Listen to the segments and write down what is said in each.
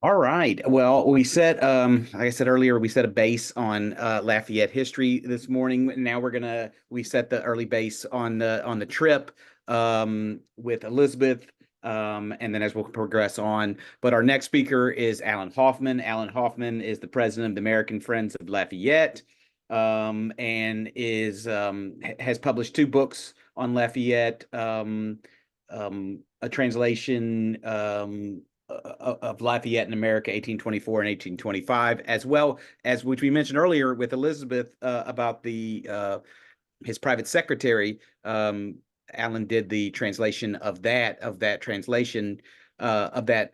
All right. Well, like I said earlier, we set a base on Lafayette history this morning. Now we set the early base on the trip with Elizabeth, and then as we'll progress on. But our next speaker is Alan Hoffman. Alan Hoffman is the president of the American Friends of Lafayette, and is has published two books on Lafayette, a translation. Of Lafayette in America, 1824 and 1825, as well as which we mentioned earlier with Elizabeth about the his private secretary. Alan did the translation of that translation of that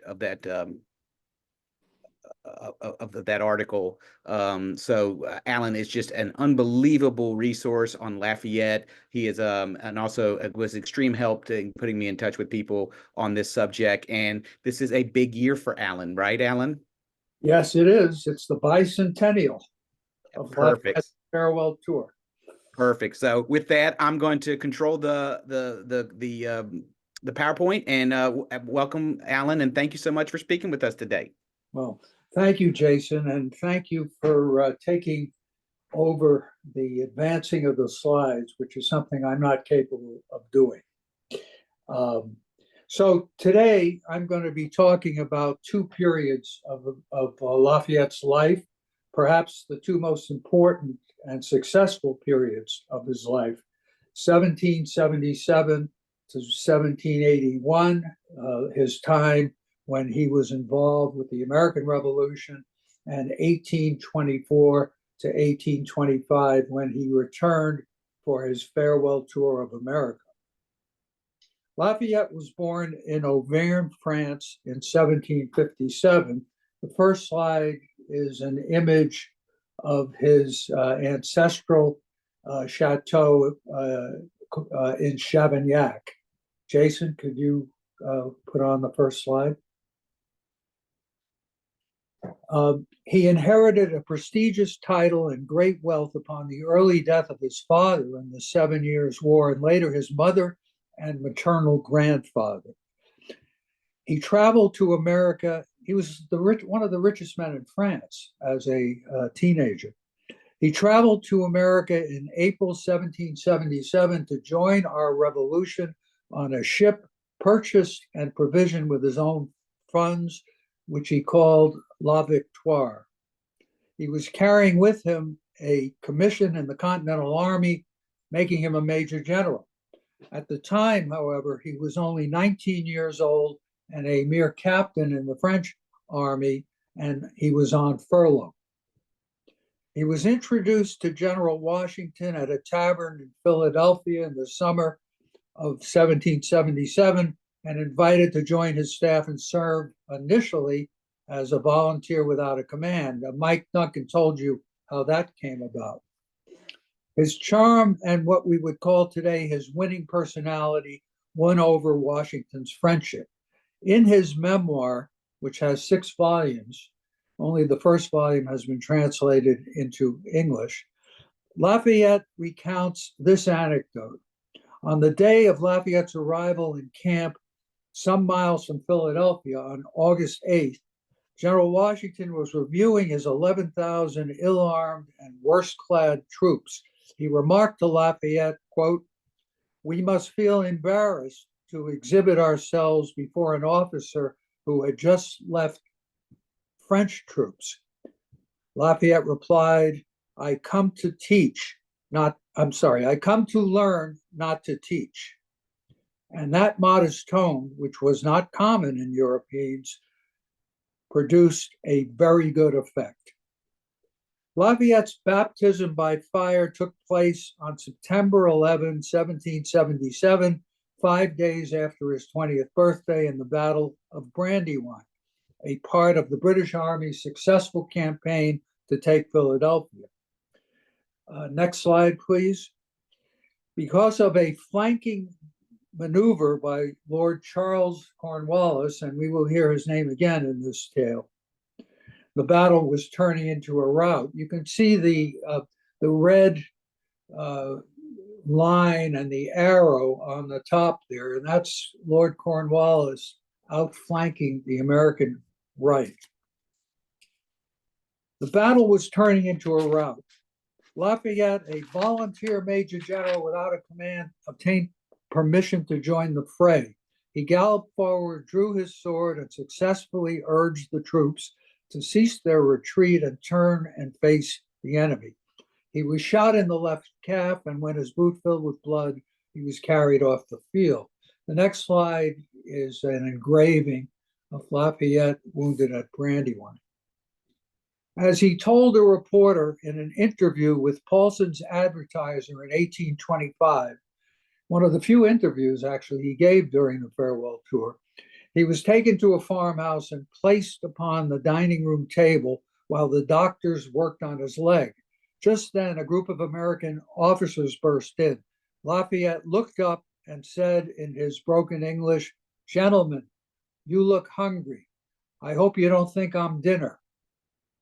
article. So Alan is just an unbelievable resource on Lafayette. He is and also was extreme help in putting me in touch with people on this subject. And this is a big year for Alan, right, Alan? Yes, it is. It's the bicentennial of Perfect. Lafayette's farewell tour. Perfect. So with that, I'm going to control the PowerPoint and welcome Alan, and thank you so much for speaking with us today. Well, thank you, Jason, and thank you for taking over the advancing of the slides, which is something I'm not capable of doing. So today I'm going to be talking about two periods of Lafayette's life, perhaps the two most important and successful periods of his life, 1777 to 1781, his time when he was involved with the American Revolution, and 1824 to 1825 when he returned for his farewell tour of America. Lafayette was born in Auvergne, France in 1757. The first slide is an image of his ancestral chateau in Chavignac. Jason, could you put on the first slide? He inherited a prestigious title and great wealth upon the early death of his father in the 7 Years' War, and later his mother and maternal grandfather. He traveled to America. He was one of the richest men in France as a teenager. He traveled to America in April 1777 to join our revolution on a ship purchased and provisioned with his own funds, which he called La Victoire. He was carrying with him a commission in the Continental Army, making him a major general. At the time, however, he was only 19 years old and a mere captain in the French army, and he was on furlough. He was introduced to General Washington at a tavern in Philadelphia in the summer of 1777 and invited to join his staff and serve initially as a volunteer without a command. Mike Duncan told you how that came about. His charm and what we would call today his winning personality won over Washington's friendship. In his memoir, which has 6 volumes, only the first volume has been translated into English, Lafayette recounts this anecdote. On the day of Lafayette's arrival in camp, some miles from Philadelphia on August 8th, General Washington was reviewing his 11,000 ill-armed and worse-clad troops. He remarked to Lafayette, quote, "We must feel embarrassed to exhibit ourselves before an officer who had just left French troops." Lafayette replied, I come to learn, not to teach. And that modest tone, which was not common in Europeans, produced a very good effect. Lafayette's baptism by fire took place on September 11, 1777, 5 days after his 20th birthday in the Battle of Brandywine, a part of the British Army's successful campaign to take Philadelphia. Next slide, please. Because of a flanking maneuver by Lord Charles Cornwallis, and we will hear his name again in this tale, the battle was turning into a rout. You can see the red line and the arrow on the top there, and that's Lord Cornwallis outflanking the American right. The battle was turning into a rout. Lafayette, a volunteer major general without a command, obtained permission to join the fray. He galloped forward, drew his sword, and successfully urged the troops to cease their retreat and turn and face the enemy. He was shot in the left calf, and when his boot filled with blood, he was carried off the field. The next slide is an engraving of Lafayette wounded at Brandywine. As he told a reporter in an interview with Paulson's Advertiser in 1825, one of the few interviews actually he gave during the farewell tour, he was taken to a farmhouse and placed upon the dining room table while the doctors worked on his leg. Just then, a group of American officers burst in. Lafayette looked up and said in his broken English, "Gentlemen, you look hungry. I hope you don't think I'm dinner."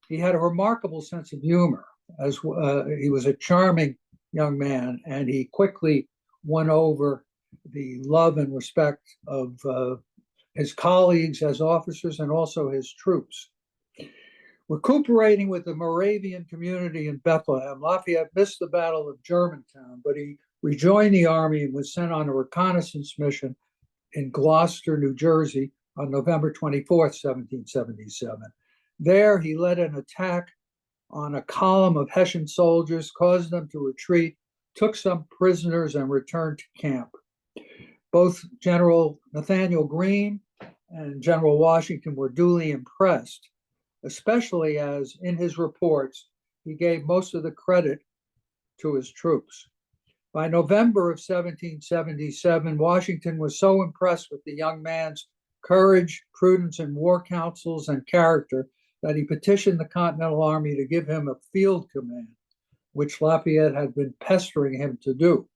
He had a remarkable sense of humor, as he was a charming young man, and he quickly won over the love and respect of his colleagues as officers and also his troops. Recuperating with the Moravian community in Bethlehem, Lafayette missed the Battle of Germantown, but he rejoined the army and was sent on a reconnaissance mission in Gloucester, New Jersey on November 24th, 1777. There, he led an attack on a column of Hessian soldiers, caused them to retreat, took some prisoners, and returned to camp. Both General Nathanael Greene and General Washington were duly impressed, especially as, in his reports, he gave most of the credit to his troops. By November of 1777, Washington was so impressed with the young man's courage, prudence, and war counsels and character that he petitioned the Continental Army to give him a field command, which Lafayette had been pestering him to do.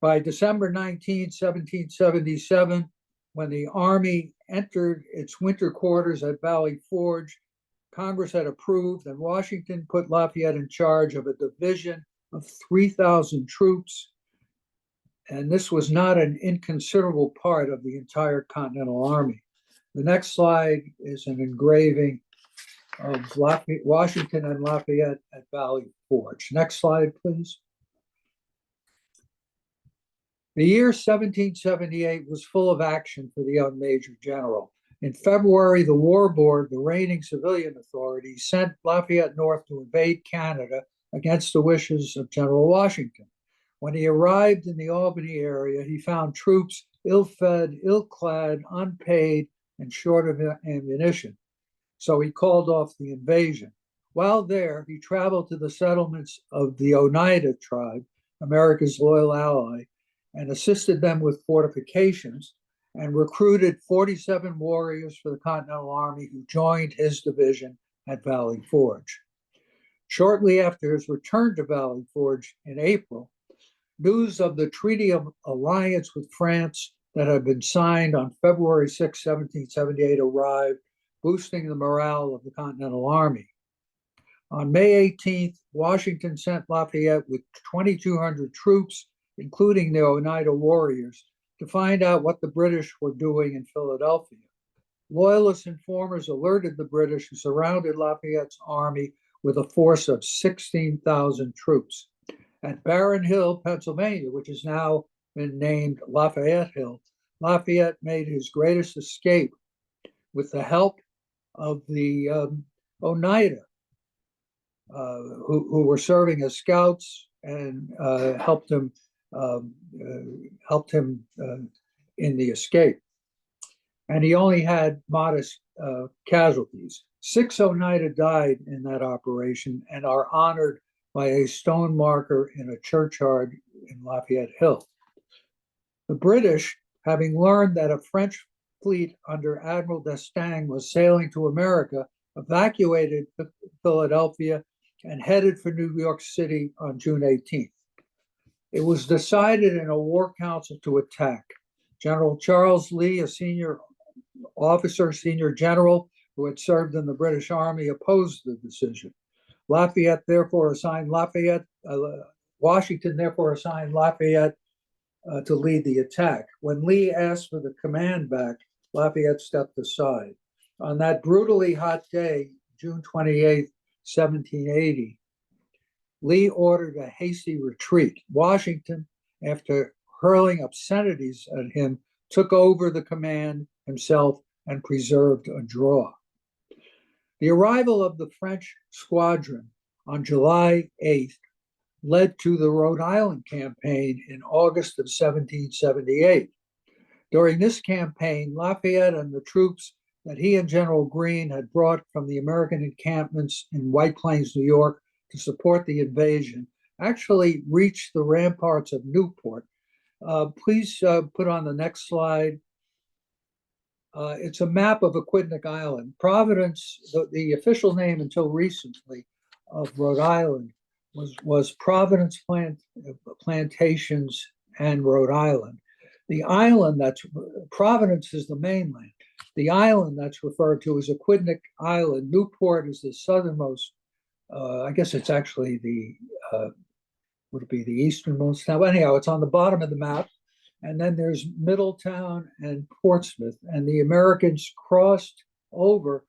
By December 19, 1777, when the Army entered its winter quarters at Valley Forge, Congress had approved, and Washington put Lafayette in charge of a division of 3,000 troops. And this was not an inconsiderable part of the entire Continental Army. The next slide is an engraving of Washington and Lafayette at Valley Forge. Next slide, please. The year 1778 was full of action for the young Major General. In February, the War Board, the reigning civilian authority, sent Lafayette north to invade Canada against the wishes of General Washington. When he arrived in the Albany area, he found troops ill-fed, ill-clad, unpaid, and short of ammunition. So he called off the invasion. While there, he traveled to the settlements of the Oneida tribe, America's loyal ally, and assisted them with fortifications, and recruited 47 warriors for the Continental Army who joined his division at Valley Forge. Shortly after his return to Valley Forge in April, news of the Treaty of Alliance with France that had been signed on February 6, 1778 arrived, boosting the morale of the Continental Army. On May 18th, Washington sent Lafayette with 2,200 troops, including the Oneida warriors, to find out what the British were doing in Philadelphia. Loyalist informers alerted the British, who surrounded Lafayette's army with a force of 16,000 troops. At Barron Hill, Pennsylvania, which has now been named Lafayette Hill, Lafayette made his greatest escape with the help of the Oneida, who were serving as scouts and helped him in the escape. And he only had modest casualties. 6 Oneida died in that operation and are honored by a stone marker in a churchyard in Lafayette Hill. The British, having learned that a French fleet under Admiral d'Estaing was sailing to America, evacuated Philadelphia and headed for New York City on June 18th. It was decided in a war council to attack. General Charles Lee, a senior officer, senior general who had served in the British Army, opposed the decision. Washington therefore assigned Lafayette to lead the attack. When Lee asked for the command back, Lafayette stepped aside. On that brutally hot day, June 28th, 1780, Lee ordered a hasty retreat. Washington, after hurling obscenities at him, took over the command himself and preserved a draw. The arrival of the French squadron on July 8th led to the Rhode Island campaign in August of 1778. During this campaign, Lafayette and the troops that he and General Greene had brought from the American encampments in White Plains, New York, to support the invasion, actually reached the ramparts of Newport. Please put on the next slide. It's a map of Aquidneck Island. Providence, the official name until recently of Rhode Island, was Providence Plantations and Rhode Island. The island Providence is the mainland. The island that's referred to as Aquidneck Island. Newport is the southernmost. I guess it's actually would it be the easternmost town? But anyhow, it's on the bottom of the map. And then there's Middletown and Portsmouth. And the Americans crossed over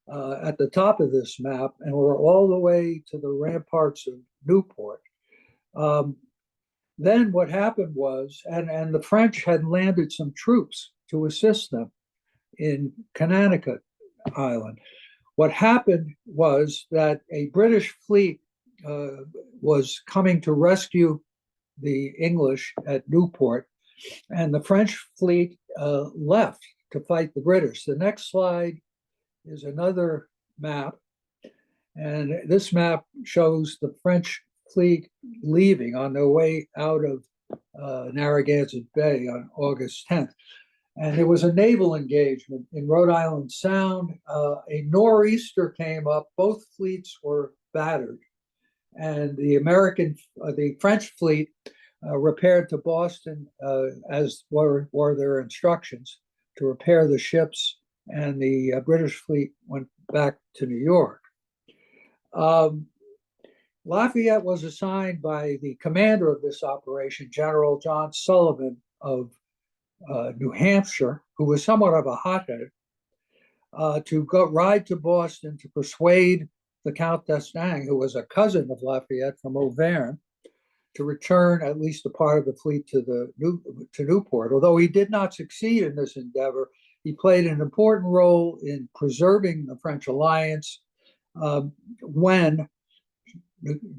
at the top of this map and were all the way to the ramparts of Newport. Then what happened was, and the French had landed some troops to assist them in Connecticut Island. What happened was that a British fleet was coming to rescue the English at Newport, and the French fleet left to fight the British. The next slide is another map, and this map shows the French fleet leaving on their way out of Narragansett Bay on August 10th. And there was a naval engagement in Rhode Island Sound. A nor'easter came up. Both fleets were battered. And the French fleet repaired to Boston as were their instructions to repair the ships. And the British fleet went back to New York. Lafayette was assigned by the commander of this operation, General John Sullivan of New Hampshire, who was somewhat of a hothead, to go ride to Boston to persuade the Count d'Estaing, who was a cousin of Lafayette from Auvergne, to return at least a part of the fleet to Newport. Although he did not succeed in this endeavor, he played an important role in preserving the French alliance when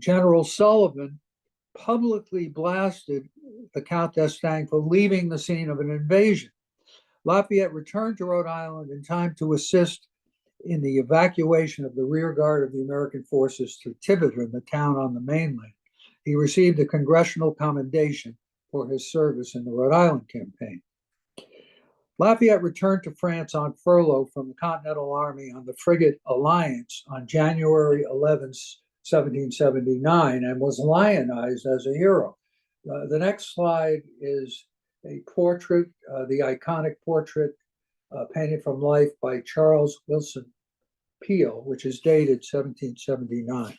General Sullivan publicly blasted the Count d'Estaing for leaving the scene of an invasion. Lafayette returned to Rhode Island in time to assist in the evacuation of the rear guard of the American forces to Tiverton, the town on the mainland. He received a congressional commendation for his service in the Rhode Island campaign. Lafayette returned to France on furlough from the Continental Army on the frigate Alliance on January 11th, 1779, and was lionized as a hero. The next slide is a portrait, the iconic portrait painted from life by Charles Wilson Peale, which is dated 1779.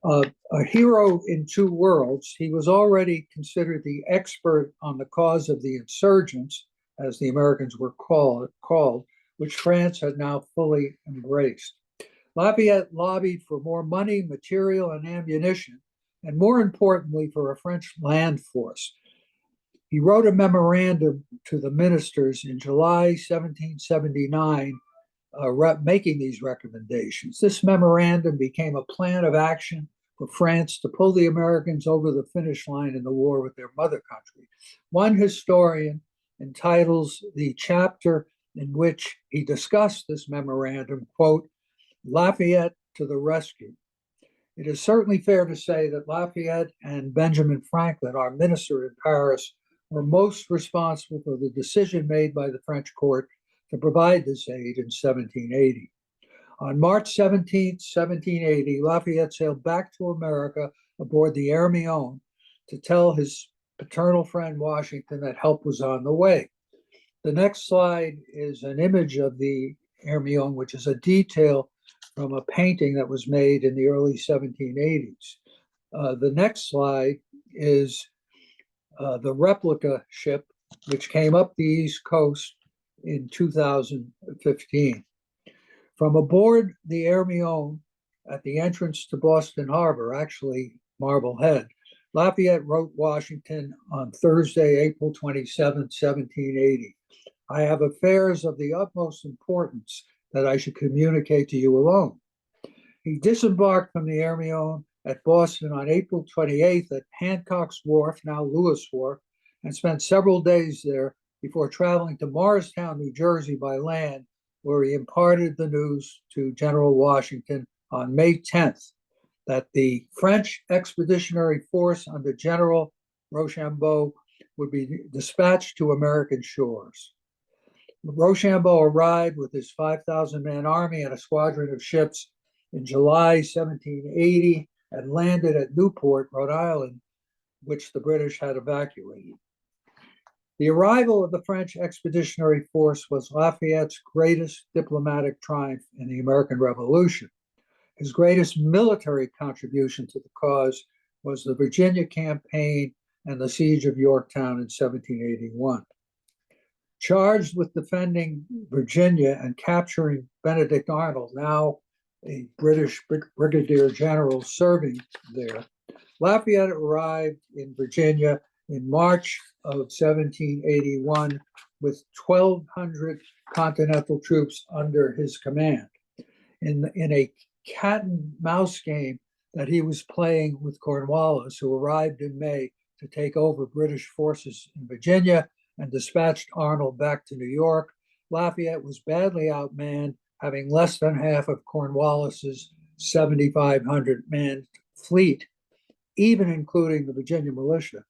A hero in two worlds, he was already considered the expert on the cause of the insurgents, as the Americans were called, which France had now fully embraced. Lafayette lobbied for more money, material, and ammunition, and more importantly, for a French land force. He wrote a memorandum to the ministers in July 1779, making these recommendations. This memorandum became a plan of action for France to pull the Americans over the finish line in the war with their mother country. One historian entitles the chapter in which he discussed this memorandum, quote, Lafayette to the rescue. It is certainly fair to say that Lafayette and Benjamin Franklin, our minister in Paris, were most responsible for the decision made by the French court to provide this aid in 1780. On March 17, 1780, Lafayette sailed back to America aboard the Hermione to tell his paternal friend Washington that help was on the way. The next slide is an image of the Hermione, which is a detail from a painting that was made in the early 1780s. The next slide is the replica ship, which came up the East Coast in 2015. From aboard the Hermione, at the entrance to Boston Harbor, actually Marblehead. Lafayette wrote Washington on Thursday, April 27, 1780. I have affairs of the utmost importance that I should communicate to you alone. He disembarked from the Hermione at Boston on April 28th at Hancock's Wharf, now Lewis Wharf, and spent several days there before traveling to Morristown, New Jersey by land, where he imparted the news to General Washington on May 10th that the French expeditionary force under General Rochambeau would be dispatched to American shores. Rochambeau arrived with his 5,000-man army and a squadron of ships in July 1780 and landed at Newport, Rhode Island, which the British had evacuated. The arrival of the French expeditionary force was Lafayette's greatest diplomatic triumph in the American Revolution. His greatest military contribution to the cause was the Virginia campaign and the siege of Yorktown in 1781. Charged with defending Virginia and capturing Benedict Arnold, now a British brigadier general serving there, Lafayette arrived in Virginia in March of 1781 with 1,200 Continental troops under his command. In a cat and mouse game that he was playing with Cornwallis, who arrived in May to take over British forces in Virginia and dispatched Arnold back to New York, Lafayette was badly outmanned, having less than half of Cornwallis's 7,500-man fleet, even including the Virginia militia,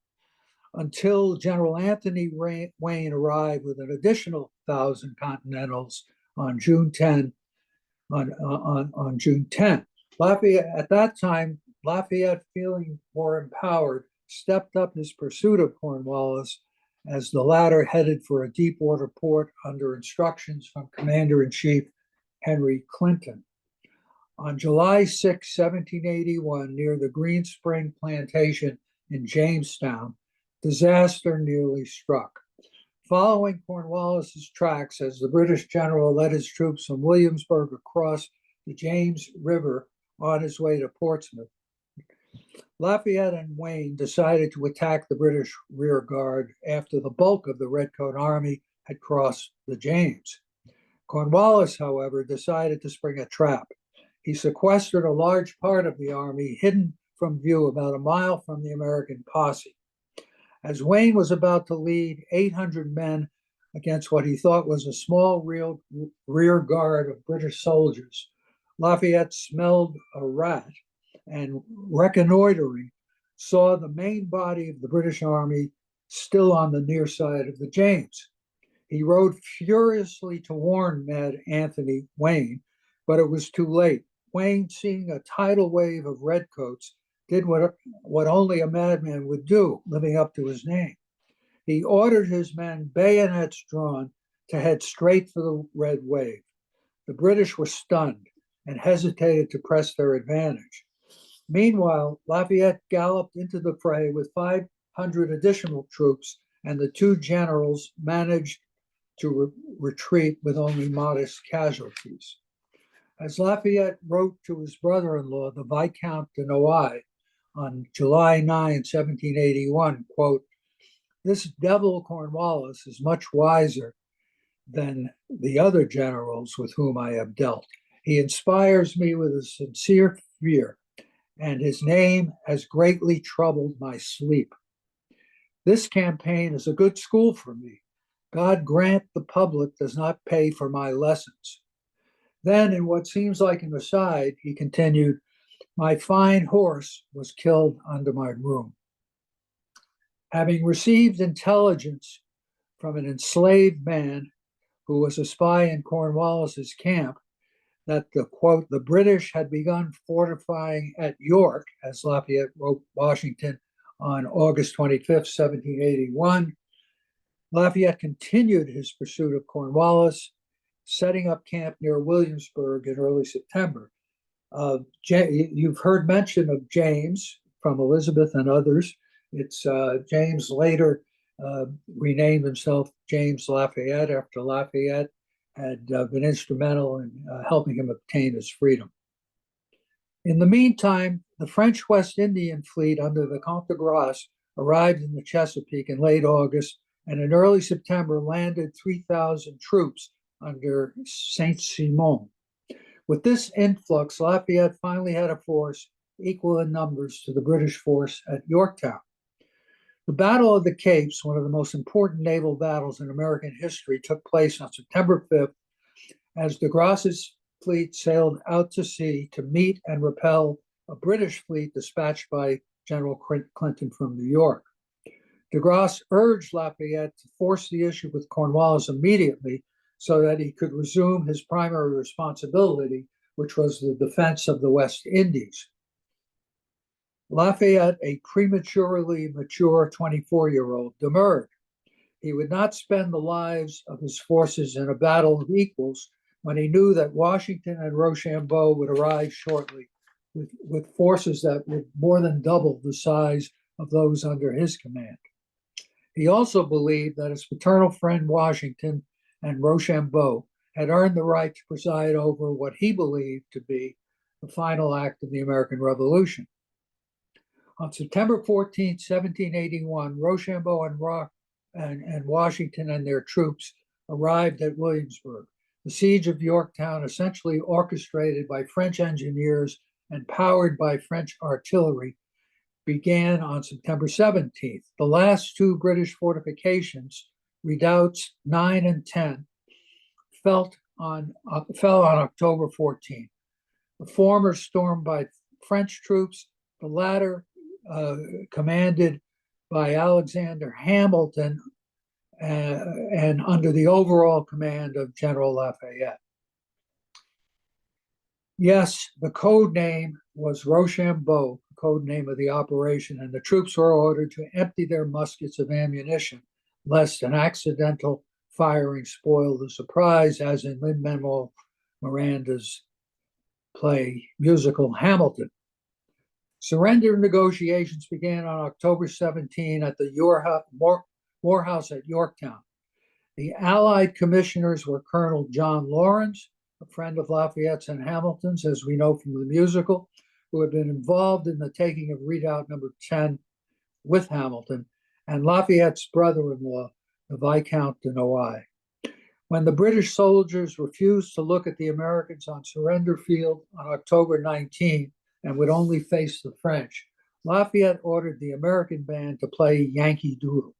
until General Anthony Wayne arrived with an additional 1,000 Continentals on June 10. On June 10. Lafayette, at that time, Lafayette, feeling more empowered, stepped up his pursuit of Cornwallis as the latter headed for a deep water port under instructions from Commander-in-Chief Henry Clinton. On July 6, 1781, near the Green Spring Plantation in Jamestown, disaster nearly struck. Following Cornwallis's tracks as the British general led his troops from Williamsburg across the James River on his way to Portsmouth, Lafayette and Wayne decided to attack the British rear guard after the bulk of the Redcoat Army had crossed the James. Cornwallis, however, decided to spring a trap. He sequestered a large part of the army, hidden from view about a mile from the American posse. As Wayne was about to lead 800 men against what he thought was a small rear guard of British soldiers, Lafayette smelled a rat and, reconnoitering, saw the main body of the British army still on the near side of the James. He rode furiously to warn Mad Anthony Wayne, but it was too late. Wayne, seeing a tidal wave of redcoats, did what only a madman would do, living up to his name. He ordered his men, bayonets drawn, to head straight for the red wave. The British were stunned and hesitated to press their advantage. Meanwhile, Lafayette galloped into the fray with 500 additional troops, and the two generals managed to retreat with only modest casualties. As Lafayette wrote to his brother-in-law, the Viscount de Noailles, on July 9, 1781, quote, "This devil Cornwallis is much wiser than the other generals with whom I have dealt. He inspires me with a sincere fear, and his name has greatly troubled my sleep. This campaign is a good school for me. God grant the public does not pay for my lessons." Then, in what seems like an aside, he continued, "My fine horse was killed under my room." Having received intelligence from an enslaved man who was a spy in Cornwallis's camp that the British had begun fortifying at York, as Lafayette wrote Washington on August 25th, 1781, Lafayette continued his pursuit of Cornwallis, setting up camp near Williamsburg in early September. You've heard mention of James from Elizabeth and others. It's James later renamed himself James Lafayette after Lafayette had been instrumental in helping him obtain his freedom. In the meantime, the French West Indian fleet under the Comte de Grasse arrived in the Chesapeake in late August and in early September landed 3,000 troops under Saint-Simon. With this influx, Lafayette finally had a force equal in numbers to the British force at Yorktown. The Battle of the Capes, one of the most important naval battles in American history, took place on September 5th as de Grasse's fleet sailed out to sea to meet and repel a British fleet dispatched by General Clinton from New York. De Grasse urged Lafayette to force the issue with Cornwallis immediately so that he could resume his primary responsibility, which was the defense of the West Indies. Lafayette, a prematurely mature 24-year-old, demurred. He would not spend the lives of his forces in a battle of equals when he knew that Washington and Rochambeau would arrive shortly with forces that would more than double the size of those under his command. He also believed that his paternal friend Washington and Rochambeau had earned the right to preside over what he believed to be the final act of the American Revolution. On September 14, 1781, Rochambeau and Washington and their troops arrived at Williamsburg. The siege of Yorktown, essentially orchestrated by French engineers and powered by French artillery, began on September 17th. The last two British fortifications, redoubts 9 and 10, fell on October 14th. The former stormed by French troops, the latter commanded by Alexander Hamilton and under the overall command of General Lafayette. Yes, the code name was Rochambeau, the code name of the operation, and the troops were ordered to empty their muskets of ammunition, lest an accidental firing spoil the surprise, as in Lin-Manuel Miranda's musical Hamilton. Surrender negotiations began on October 17 at the Morehouse at Yorktown. The Allied commissioners were Colonel John Lawrence, a friend of Lafayette's and Hamilton's, as we know from the musical, who had been involved in the taking of Redoubt Number 10 with Hamilton, and Lafayette's brother-in-law, the Viscount de Noailles. When the British soldiers refused to look at the Americans on surrender field on October 19 and would only face the French, Lafayette ordered the American band to play Yankee Doodle.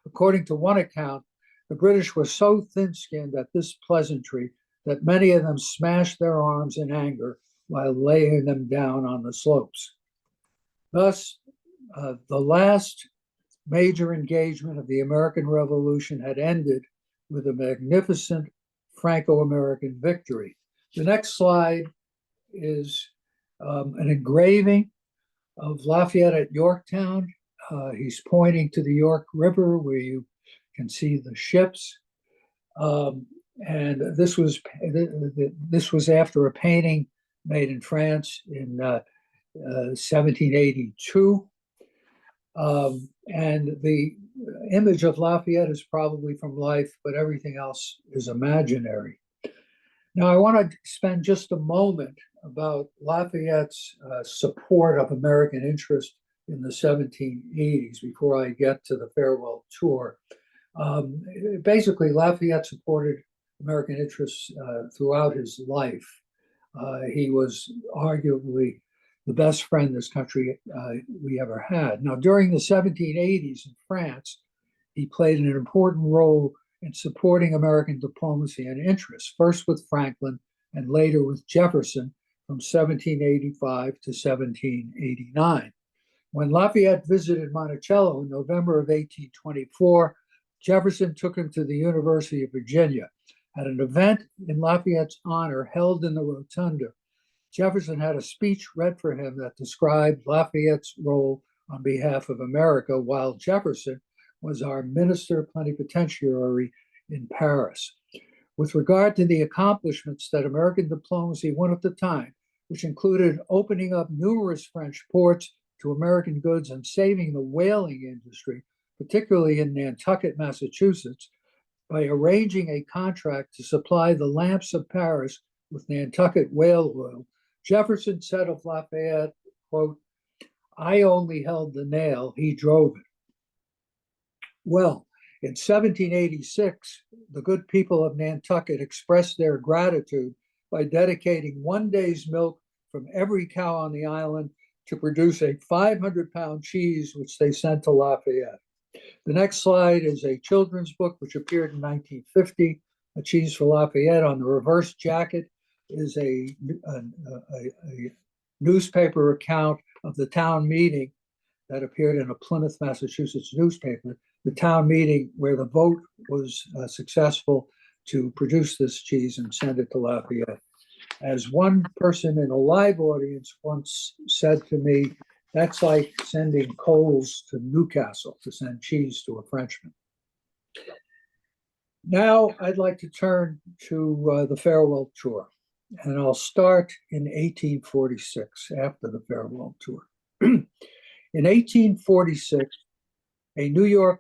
According to one account, the British were so thin-skinned at this pleasantry that many of them smashed their arms in anger while laying them down on the slopes. Thus, the last major engagement of the American Revolution had ended with a magnificent Franco-American victory. The next slide is an engraving of Lafayette at Yorktown. He's pointing to the York River where you can see the ships. And this was after a painting made in France in 1782. And the image of Lafayette is probably from life, but everything else is imaginary. Now, I want to spend just a moment about Lafayette's support of American interest in the 1780s before I get to the farewell tour. Basically, Lafayette supported American interests throughout his life. He was arguably the best friend this country we ever had. Now, during the 1780s in France, he played an important role in supporting American diplomacy and interests, first with Franklin and later with Jefferson from 1785 to 1789. When Lafayette visited Monticello in November of 1824, Jefferson took him to the University of Virginia. At an event in Lafayette's honor held in the Rotunda, Jefferson had a speech read for him that described Lafayette's role on behalf of America, while Jefferson was our minister plenipotentiary in Paris. With regard to the accomplishments that American diplomacy won at the time, which included opening up numerous French ports to American goods and saving the whaling industry, particularly in Nantucket, Massachusetts, by arranging a contract to supply the lamps of Paris with Nantucket whale oil, Jefferson said of Lafayette, quote, "I only held the nail, he drove it." Well, in 1786, the good people of Nantucket expressed their gratitude by dedicating one day's milk from every cow on the island to produce a 500-pound cheese, which they sent to Lafayette. The next slide is a children's book which appeared in 1950, A Cheese for Lafayette. On the reverse jacket is a newspaper account of the town meeting that appeared in a Plymouth, Massachusetts newspaper, the town meeting where the vote was successful to produce this cheese and send it to Lafayette. As one person in a live audience once said to me, that's like sending coals to Newcastle to send cheese to a Frenchman. Now I'd like to turn to the farewell tour, and I'll start in 1846 after the farewell tour. In 1846, a New York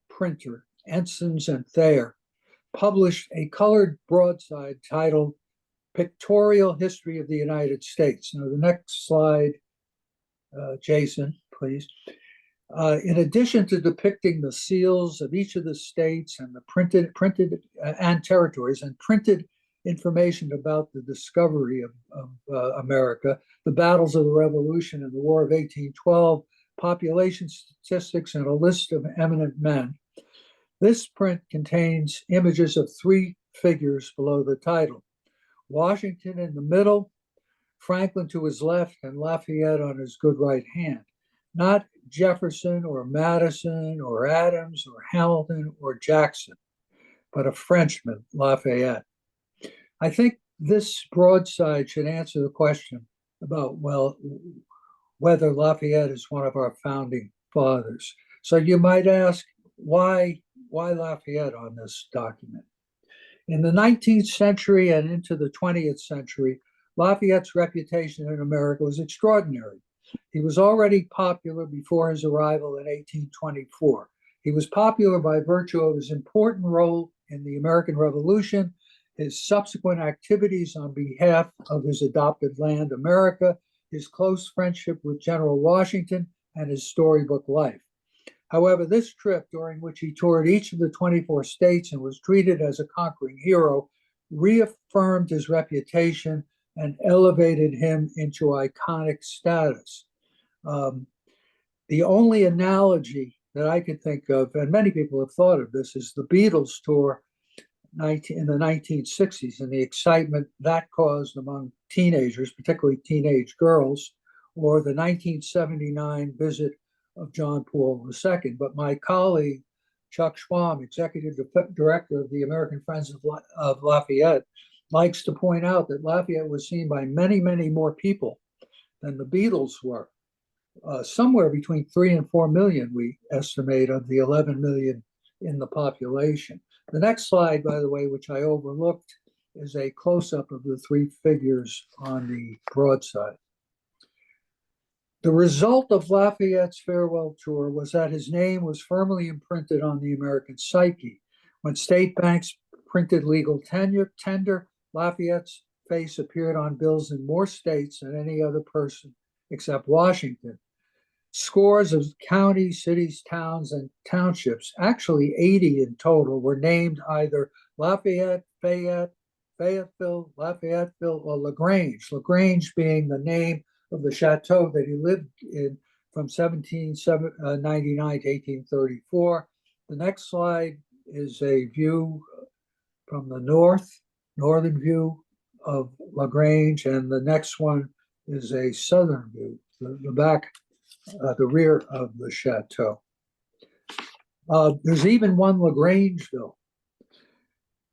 printer, Ensigns and Thayer, published a colored broadside titled Pictorial History of the United States. Now, the next slide, Jason, please. In addition to depicting the seals of each of the states and the printed and territories and printed information about the discovery of America, the battles of the Revolution and the War of 1812, population statistics, and a list of eminent men, this print contains images of three figures below the title. Washington in the middle, Franklin to his left, and Lafayette on his good right hand. Not Jefferson or Madison or Adams or Hamilton or Jackson, but a Frenchman, Lafayette. I think this broadside should answer the question about, well, whether Lafayette is one of our founding fathers. So you might ask, why Lafayette on this document? In the 19th century and into the 20th century, Lafayette's reputation in America was extraordinary. He was already popular before his arrival in 1824. He was popular by virtue of his important role in the American Revolution, his subsequent activities on behalf of his adopted land, America, his close friendship with General Washington, and his storybook life. However, this trip, during which he toured each of the 24 states and was treated as a conquering hero, reaffirmed his reputation and elevated him into iconic status. The only analogy that I could think of, and many people have thought of this, is the Beatles tour in the 1960s and the excitement that caused among teenagers, particularly teenage girls, or the 1979 visit of John Paul II. But my colleague, Chuck Schwam, executive director of the American Friends of Lafayette, likes to point out that Lafayette was seen by many, many more people than the Beatles were. Somewhere between 3 and 4 million, we estimate, of the 11 million in the population. The next slide, by the way, which I overlooked, is a close-up of the three figures on the broadside. The result of Lafayette's farewell tour was that his name was firmly imprinted on the American psyche. When state banks printed legal tender, Lafayette's face appeared on bills in more states than any other person except Washington. Scores of counties, cities, towns, and townships, actually 80 in total, were named either Lafayette, Fayette, Fayetteville, Lafayetteville, or LaGrange. LaGrange being the name of the chateau that he lived in from 1799 to 1834. The next slide is a view from the northern view of LaGrange, and the next one is a southern view, the back, the rear of the chateau. There's even one LaGrangeville.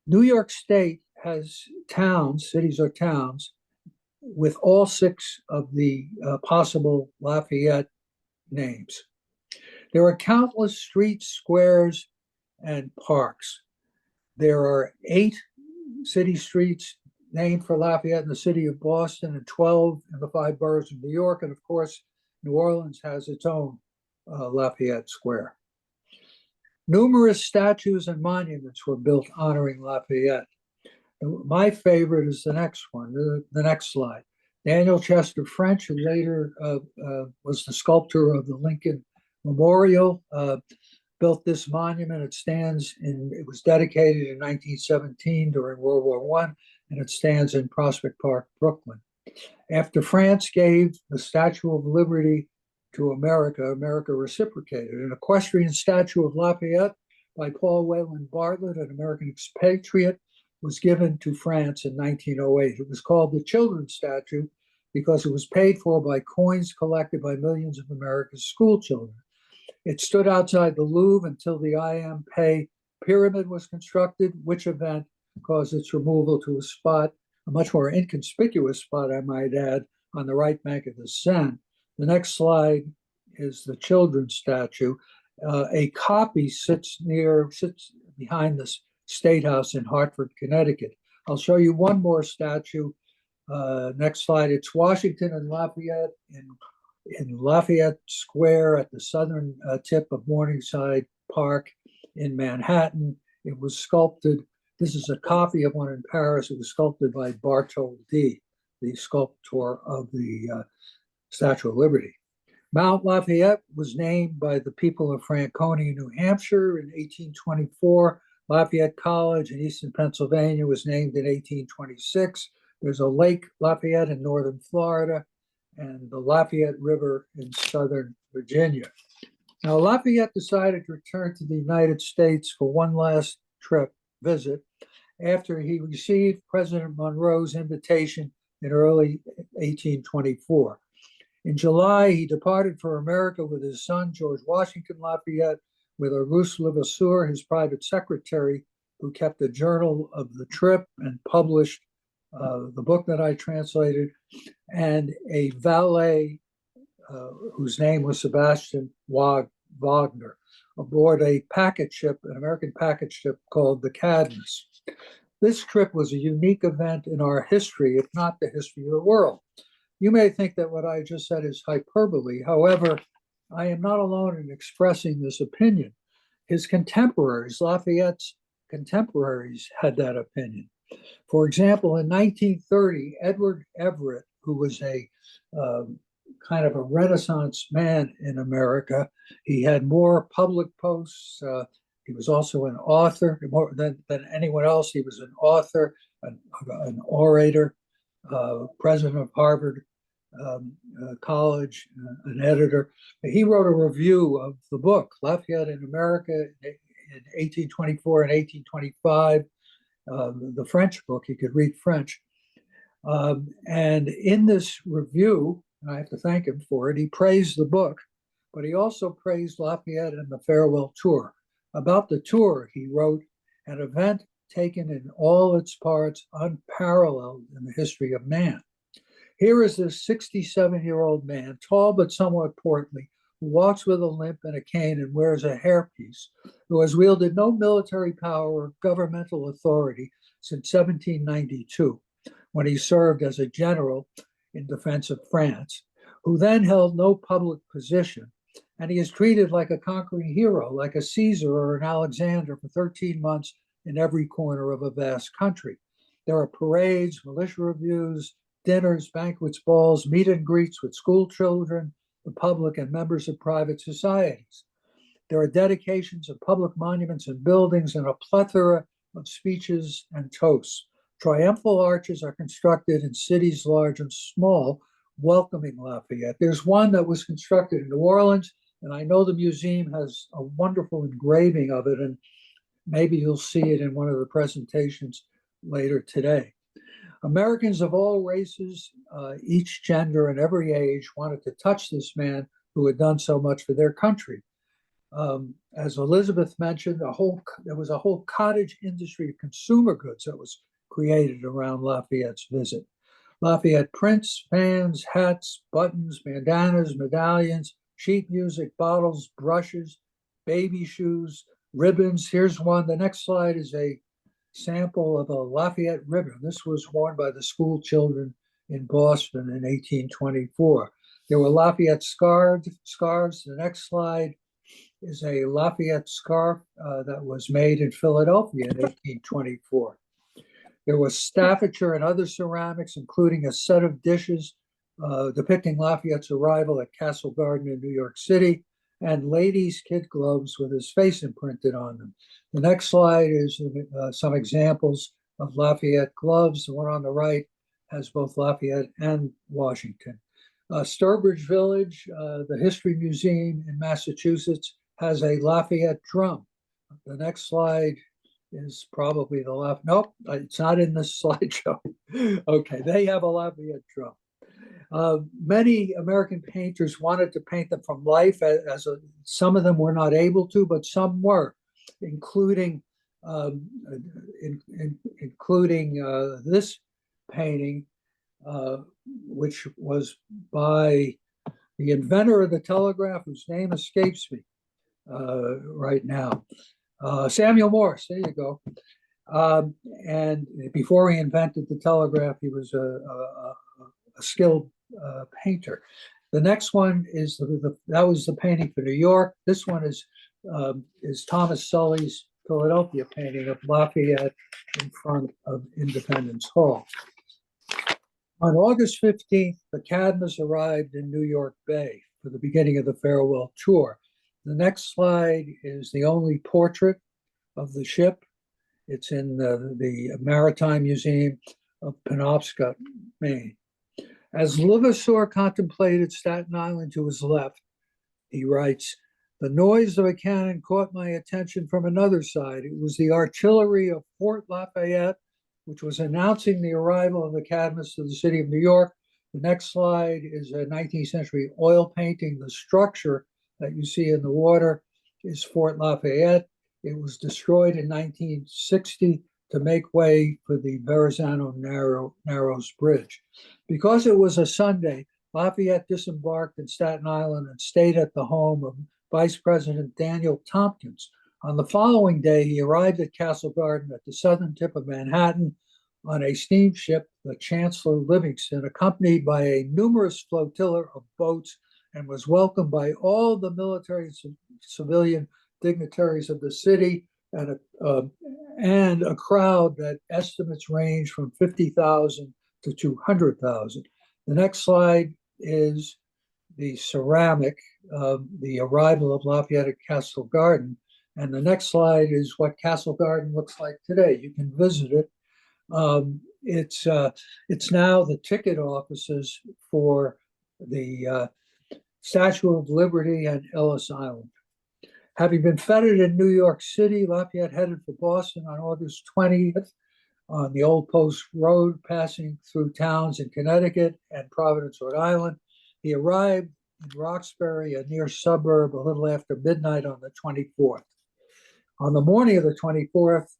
New York State has towns, cities or towns, with all 6 of the possible Lafayette names. There are countless streets, squares, and parks. There are 8 city streets named for Lafayette in the city of Boston and 12 in the 5 boroughs of New York. And of course, New Orleans has its own Lafayette Square. Numerous statues and monuments were built honoring Lafayette. My favorite is the next one, the next slide. Daniel Chester French, who later was the sculptor of the Lincoln Memorial, built this monument. It was dedicated in 1917 during World War I, and it stands in Prospect Park, Brooklyn. After France gave the Statue of Liberty to America, America reciprocated. An equestrian statue of Lafayette by Paul Wayland Bartlett, an American expatriate, was given to France in 1908. It was called the Children's Statue because it was paid for by coins collected by millions of America's school children. It stood outside the Louvre until the I.M. Pei pyramid was constructed, which event caused its removal to a much more inconspicuous spot, I might add, on the right bank of the Seine. The next slide is the children's statue. A copy sits behind the State House in Hartford, Connecticut. I'll show you one more statue. Next slide. It's Washington and Lafayette in Lafayette Square at the southern tip of Morningside Park in Manhattan. It was sculpted. This is a copy of one in Paris. It was sculpted by Bartholdi, the sculptor of the Statue of Liberty. Mount Lafayette was named by the people of Franconia, New Hampshire in 1824. Lafayette College in eastern Pennsylvania was named in 1826. There's a Lake Lafayette in northern Florida and the Lafayette River in southern Virginia. Now, Lafayette decided to return to the United States for one last visit after he received President Monroe's invitation in early 1824. In July, he departed for America with his son, George Washington Lafayette, with Auguste Levasseur, his private secretary, who kept a journal of the trip and published the book that I translated, and a valet whose name was Sebastian Wagner, aboard a packet ship, an American packet ship called the Cadmus. This trip was a unique event in our history, if not the history of the world. You may think that what I just said is hyperbole. However, I am not alone in expressing this opinion. His contemporaries, Lafayette's contemporaries, had that opinion. For example, in 1930, Edward Everett, who was a kind of a Renaissance man in America, he had more public posts. He was also an author, more than anyone else. He was an author, an orator, president of Harvard College, an editor. He wrote a review of the book, Lafayette in America in 1824 and 1825, the French book. He could read French. And in this review, and I have to thank him for it, he praised the book, but he also praised Lafayette and the farewell tour. About the tour, he wrote, an event taken in all its parts, unparalleled in the history of man. Here is this 67-year-old man, tall but somewhat portly, who walks with a limp and a cane and wears a hairpiece, who has wielded no military power or governmental authority since 1792, when he served as a general in defense of France, who then held no public position. And he is treated like a conquering hero, like a Caesar or an Alexander for 13 months in every corner of a vast country. There are parades, militia reviews, dinners, banquets, balls, meet and greets with school children, the public, and members of private societies. There are dedications of public monuments and buildings and a plethora of speeches and toasts. Triumphal arches are constructed in cities large and small, welcoming Lafayette. There's one that was constructed in New Orleans, and I know the museum has a wonderful engraving of it, and maybe you'll see it in one of the presentations later today. Americans of all races, each gender and every age wanted to touch this man who had done so much for their country. As Elizabeth mentioned, there was a whole cottage industry of consumer goods that was created around Lafayette's visit. Lafayette prints, fans, hats, buttons, bandanas, medallions, sheet music, bottles, brushes, baby shoes, ribbons. Here's one. The next slide is a sample of a Lafayette ribbon. This was worn by the school children in Boston in 1824. There were Lafayette scarves. The next slide is a Lafayette scarf that was made in Philadelphia in 1824. There was Staffordshire and other ceramics, including a set of dishes depicting Lafayette's arrival at Castle Garden in New York City, and ladies' kid gloves with his face imprinted on them. The next slide is some examples of Lafayette gloves. The one on the right has both Lafayette and Washington. Sturbridge Village, the History Museum in Massachusetts, has a Lafayette drum. The next slide is probably the left. Nope, it's not in this slideshow. Okay, they have a Lafayette drum. Many American painters wanted to paint them from life, some of them were not able to, but some were, including this painting, which was by the inventor of the telegraph, whose name escapes me right now. Samuel Morse, there you go. And before he invented the telegraph, he was a skilled painter. The next one is that was the painting for New York. This one is Thomas Sully's Philadelphia painting of Lafayette in front of Independence Hall. On August 15th, the Cadmus arrived in New York Bay for the beginning of the farewell tour. The next slide is the only portrait of the ship. It's in the Maritime Museum of Penobscot, Maine. As Levasseur contemplated Staten Island to his left, he writes, "The noise of a cannon caught my attention from another side. It was the artillery of Fort Lafayette, which was announcing the arrival of the Cadmus to the city of New York." The next slide is a 19th century oil painting. The structure that you see in the water is Fort Lafayette. It was destroyed in 1960 to make way for the Verrazano Narrows Bridge. Because it was a Sunday, Lafayette disembarked in Staten Island and stayed at the home of Vice President Daniel Tompkins. On the following day, he arrived at Castle Garden at the southern tip of Manhattan on a steamship, the Chancellor Livingston, accompanied by a numerous flotilla of boats, and was welcomed by all the military and civilian dignitaries of the city, and a crowd that estimates range from 50,000 to 200,000. The next slide is the ceramic of the arrival of Lafayette at Castle Garden. And the next slide is what Castle Garden looks like today. You can visit it. It's now the ticket offices for the Statue of Liberty and Ellis Island. Having been feted in New York City, Lafayette headed for Boston on August 20th on the Old Post Road, passing through towns in Connecticut and Providence, Rhode Island. He arrived in Roxbury, a near suburb, a little after midnight on the 24th. On the morning of the 24th,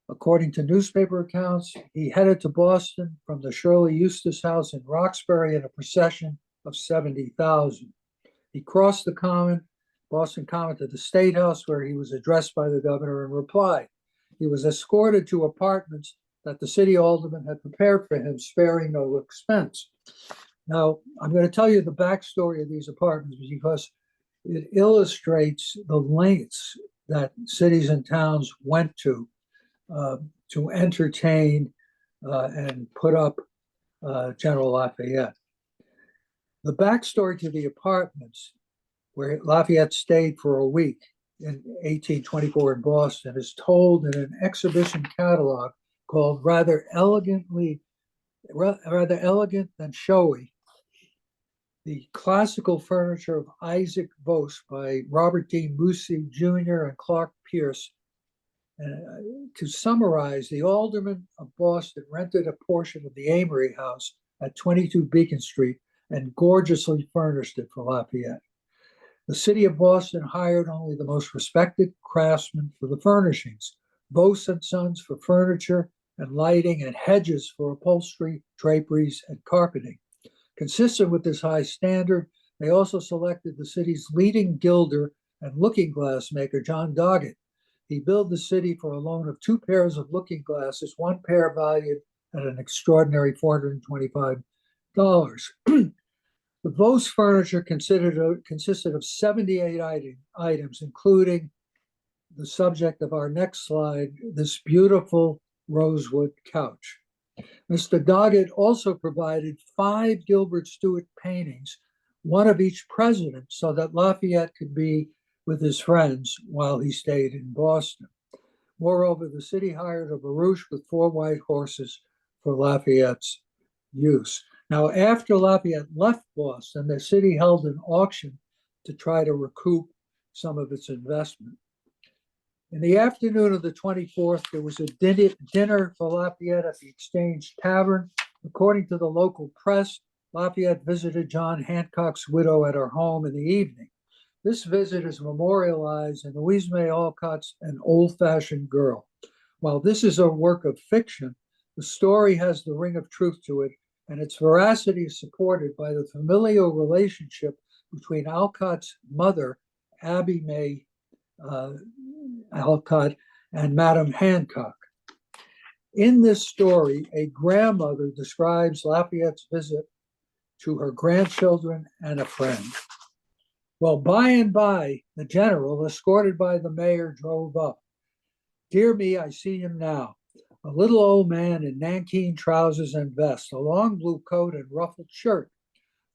according to newspaper accounts, he headed to Boston from the Shirley Eustace House in Roxbury in a procession of 70,000. He crossed the Boston Common, to the State House, where he was addressed by the governor and replied. He was escorted to apartments that the city alderman had prepared for him, sparing no expense. Now, I'm going to tell you the backstory of these apartments because it illustrates the lengths that cities and towns went to entertain and put up General Lafayette. The backstory to the apartments, where Lafayette stayed for a week in 1824 in Boston, is told in an exhibition catalog called rather elegant than showy, The Classical Furniture of Isaac Vos by Robert D. Musi Jr. and Clark Pierce. To summarize, the alderman of Boston rented a portion of the Amory House at 22 Beacon Street and gorgeously furnished it for Lafayette. The city of Boston hired only the most respected craftsmen for the furnishings, Vos and Sons for furniture and lighting, and Hedges for upholstery, draperies, and carpeting. Consistent with this high standard, they also selected the city's leading gilder and looking glass maker, John Doggett. He billed the city for a loan of 2 pairs of looking glasses, 1 pair valued at an extraordinary $425. The Vos furniture consisted of 78 items, including the subject of our next slide, this beautiful rosewood couch. Mr. Doggett also provided 5 Gilbert Stuart paintings, one of each president, so that Lafayette could be with his friends while he stayed in Boston. Moreover, the city hired a barouche with 4 white horses for Lafayette's use. Now, after Lafayette left Boston, the city held an auction to try to recoup some of its investment. In the afternoon of the 24th, there was a dinner for Lafayette at the Exchange Tavern. According to the local press, Lafayette visited John Hancock's widow at her home in the evening. This visit is memorialized in Louise May Alcott's An Old-Fashioned Girl. While this is a work of fiction, the story has the ring of truth to it, and its veracity is supported by the familial relationship between Alcott's mother, Abby May Alcott, and Madame Hancock. In this story, a grandmother describes Lafayette's visit to her grandchildren and a friend. Well, by and by, the general, escorted by the mayor, drove up. Dear me, I see him now. A little old man in nankeen trousers and vest, a long blue coat and ruffled shirt,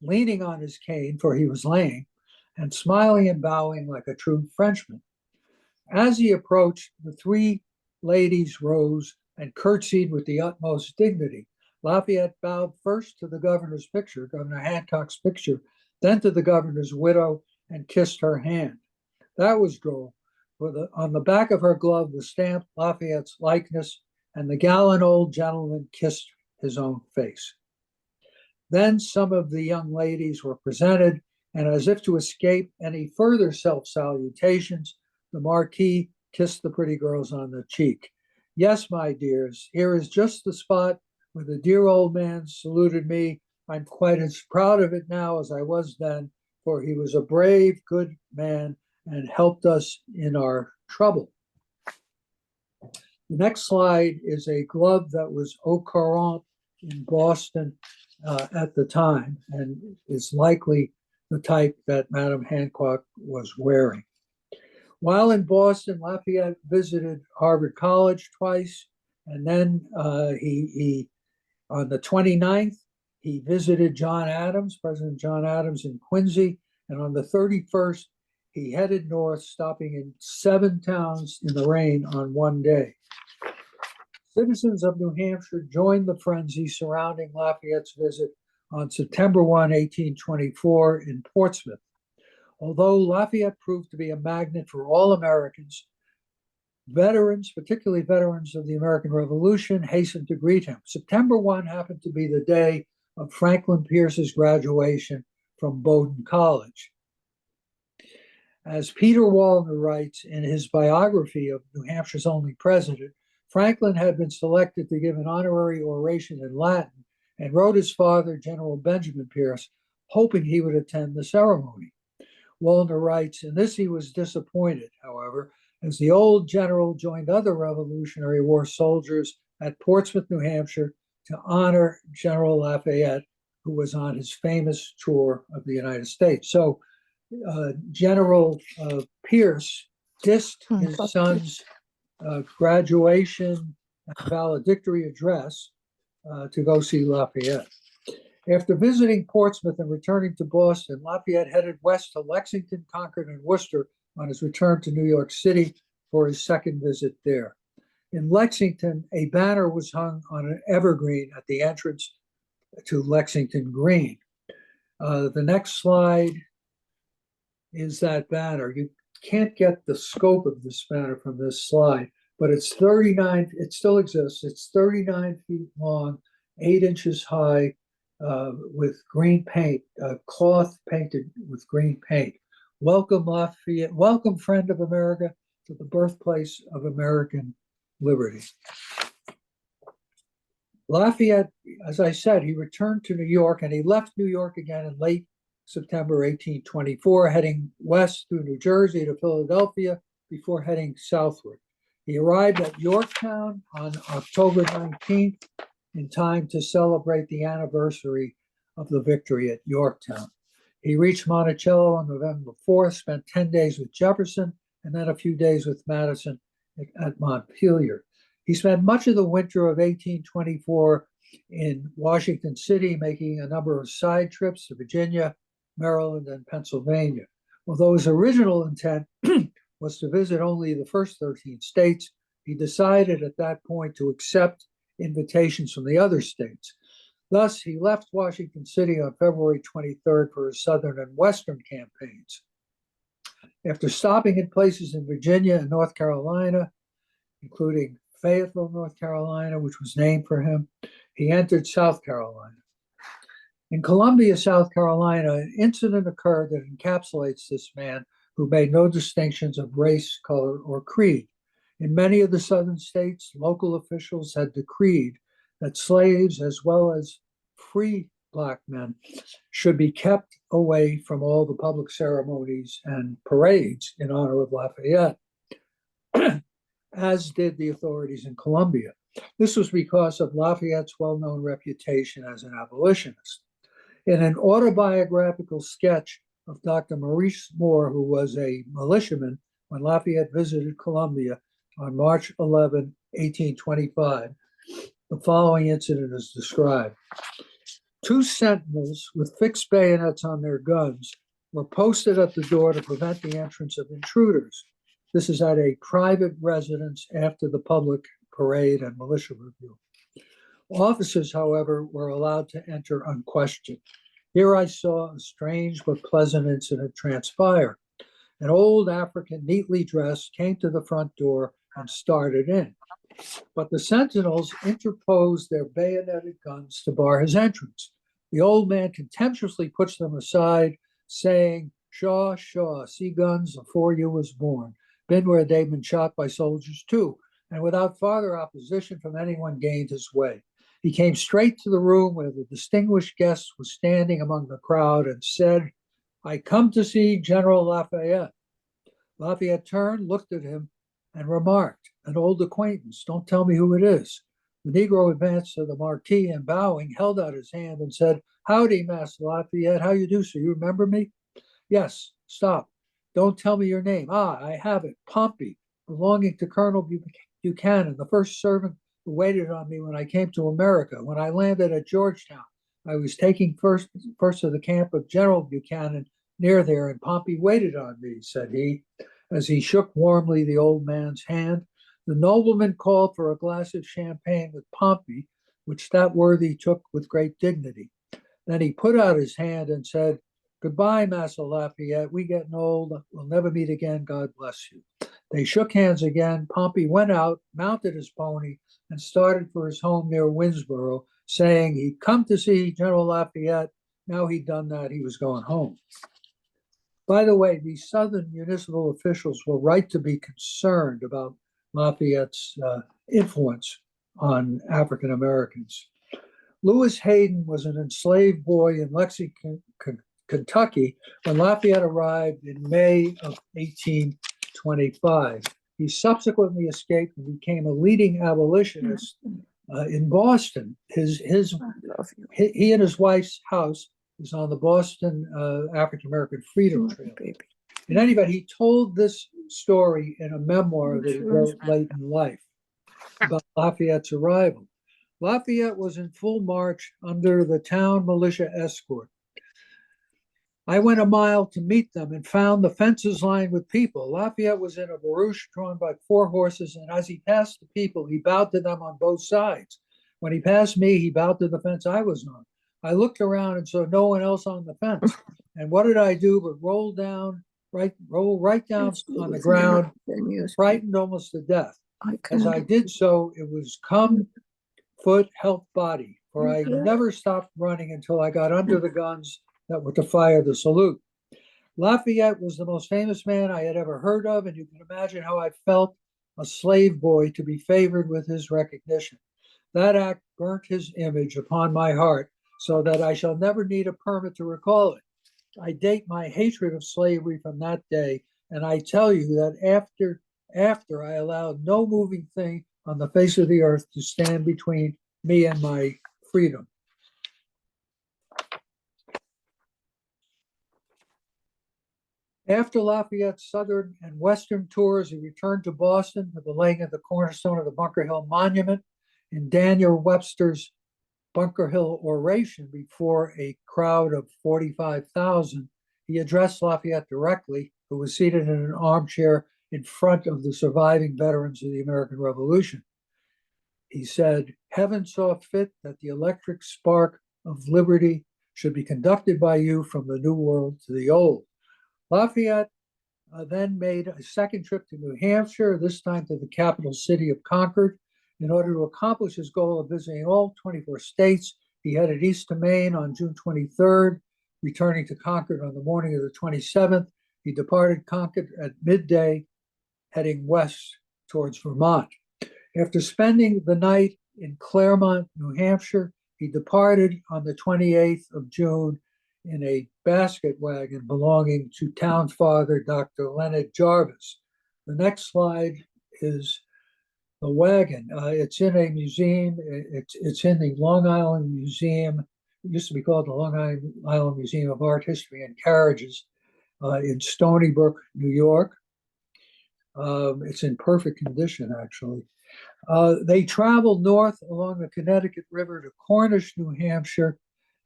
leaning on his cane, for he was lame, and smiling and bowing like a true Frenchman. As he approached, the 3 ladies rose and curtsied with the utmost dignity. Lafayette bowed first to the governor's picture, Governor Hancock's picture, then to the governor's widow, and kissed her hand. That was droll, for on the back of her glove was stamped Lafayette's likeness, and the gallant old gentleman kissed his own face. Then some of the young ladies were presented, and as if to escape any further self-salutations, the Marquis kissed the pretty girls on the cheek. Yes, my dears, here is just the spot where the dear old man saluted me. I'm quite as proud of it now as I was then, for he was a brave, good man and helped us in our trouble. The next slide is a glove that was au courant in Boston at the time, and is likely the type that Madame Hancock was wearing. While in Boston, Lafayette visited Harvard College twice, and then he on the 29th, he visited John Adams, President John Adams in Quincy, and on the 31st, he headed north, stopping in 7 towns in the rain on one day. Citizens of New Hampshire joined the frenzy surrounding Lafayette's visit on September 1, 1824 in Portsmouth. Although Lafayette proved to be a magnet for all Americans, veterans, particularly veterans of the American Revolution, hastened to greet him. September 1 happened to be the day of Franklin Pierce's graduation from Bowdoin College. As Peter Wallner writes in his biography of New Hampshire's only president, Franklin had been selected to give an honorary oration in Latin and wrote his father, General Benjamin Pierce, hoping he would attend the ceremony. Wallner writes, in this he was disappointed, however, as the old general joined other Revolutionary War soldiers at Portsmouth, New Hampshire, to honor General Lafayette, who was on his famous tour of the United States. So General Pierce dissed his son's graduation and valedictory address to go see Lafayette. After visiting Portsmouth and returning to Boston, Lafayette headed west to Lexington, Concord, and Worcester on his return to New York City for his second visit there. In Lexington, a banner was hung on an evergreen at the entrance to Lexington Green. The next slide is that banner. You can't get the scope of this banner from this slide, but it's 39, it still exists. It's 39 feet long, 8 inches high, with green paint, cloth painted with green paint. Welcome, Lafayette. Welcome, friend of America, to the birthplace of American liberty. Lafayette, as I said, he returned to New York, and he left New York again in late September 1824, heading west through New Jersey to Philadelphia before heading southward. He arrived at Yorktown on October 19th in time to celebrate the anniversary of the victory at Yorktown. He reached Monticello on November 4th, spent 10 days with Jefferson, and then a few days with Madison at Montpelier. He spent much of the winter of 1824 in Washington City, making a number of side trips to Virginia, Maryland, and Pennsylvania. Although his original intent was to visit only the first 13 states, he decided at that point to accept invitations from the other states. Thus, he left Washington City on February 23rd for his southern and western campaigns. After stopping in places in Virginia and North Carolina, including Fayetteville, North Carolina, which was named for him, he entered South Carolina. In Columbia, South Carolina, an incident occurred that encapsulates this man who made no distinctions of race, color, or creed. In many of the southern states, local officials had decreed that slaves, as well as free Black men, should be kept away from all the public ceremonies and parades in honor of Lafayette, as did the authorities in Columbia. This was because of Lafayette's well-known reputation as an abolitionist. In an autobiographical sketch of Dr. Maurice Moore, who was a militiaman when Lafayette visited Columbia on March 11, 1825, the following incident is described. Two sentinels with fixed bayonets on their guns were posted at the door to prevent the entrance of intruders. This is at a private residence after the public parade and militia review. Officers, however, were allowed to enter unquestioned. Here I saw a strange but pleasant incident transpire. An old African, neatly dressed, came to the front door and started in. But the sentinels interposed their bayoneted guns to bar his entrance. The old man contemptuously puts them aside, saying, "Shaw, Shaw, see guns afore you was born. Been where they've been shot by soldiers too," and without farther opposition from anyone gained his way. He came straight to the room where the distinguished guest was standing among the crowd and said, "I come to see General Lafayette." Lafayette turned, looked at him, and remarked, "An old acquaintance, don't tell me who it is." The Negro advanced to the marquis and bowing, held out his hand and said, "Howdy, Master Lafayette, how you do, sir? You remember me?" "Yes, stop. Don't tell me your name." "Ah, I have it. Pompey, belonging to Colonel Buchanan, the first servant who waited on me when I came to America. When I landed at Georgetown, I was taking first to the camp of General Buchanan near there, and Pompey waited on me," said he, as he shook warmly the old man's hand. The nobleman called for a glass of champagne with Pompey, which that worthy took with great dignity. Then he put out his hand and said, "Goodbye, Master Lafayette. We getting old. We'll never meet again. God bless you." They shook hands again. Pompey went out, mounted his pony, and started for his home near Winnsboro, saying he'd come to see General Lafayette. Now he'd done that, he was going home. By the way, these Southern municipal officials were right to be concerned about Lafayette's influence on African Americans. Lewis Hayden was an enslaved boy in Lexington, Kentucky, when Lafayette arrived in May of 1825. He subsequently escaped and became a leading abolitionist in Boston. He and his wife's house is on the Boston African American Freedom Trail. In any event, he told this story in a memoir that he wrote late in life about Lafayette's arrival. Lafayette was in full march under the town militia escort. I went a mile to meet them and found the fences lined with people. Lafayette was in a barouche drawn by 4 horses, and as he passed the people, he bowed to them on both sides. When he passed me, he bowed to the fence I was on. I looked around and saw no one else on the fence. And what did I do but roll right down on the ground, frightened almost to death. As I did so, it was come, foot, help, body, for I never stopped running until I got under the guns that were to fire the salute. Lafayette was the most famous man I had ever heard of, and you can imagine how I felt, a slave boy, to be favored with his recognition. That act burnt his image upon my heart, so that I shall never need a permit to recall it. I date my hatred of slavery from that day, and I tell you that after I allowed no moving thing on the face of the earth to stand between me and my freedom. After Lafayette's southern and western tours, he returned to Boston for the laying of the cornerstone of the Bunker Hill Monument. In Daniel Webster's Bunker Hill oration before a crowd of 45,000, he addressed Lafayette directly, who was seated in an armchair in front of the surviving veterans of the American Revolution. He said, "Heaven saw fit that the electric spark of liberty should be conducted by you from the New World to the Old." Lafayette then made a second trip to New Hampshire, this time to the capital city of Concord. In order to accomplish his goal of visiting all 24 states, he headed east to Maine on June 23rd, returning to Concord on the morning of the 27th. He departed Concord at midday, heading west towards Vermont. After spending the night in Claremont, New Hampshire, he departed on the 28th of June in a basket wagon belonging to town father Dr. Leonard Jarvis. The next slide is the wagon. It's in a museum. It's in the Long Island Museum. It used to be called the Long Island Museum of Art, History, and Carriages in Stony Brook, New York. It's in perfect condition, actually. They traveled north along the Connecticut River to Cornish, New Hampshire.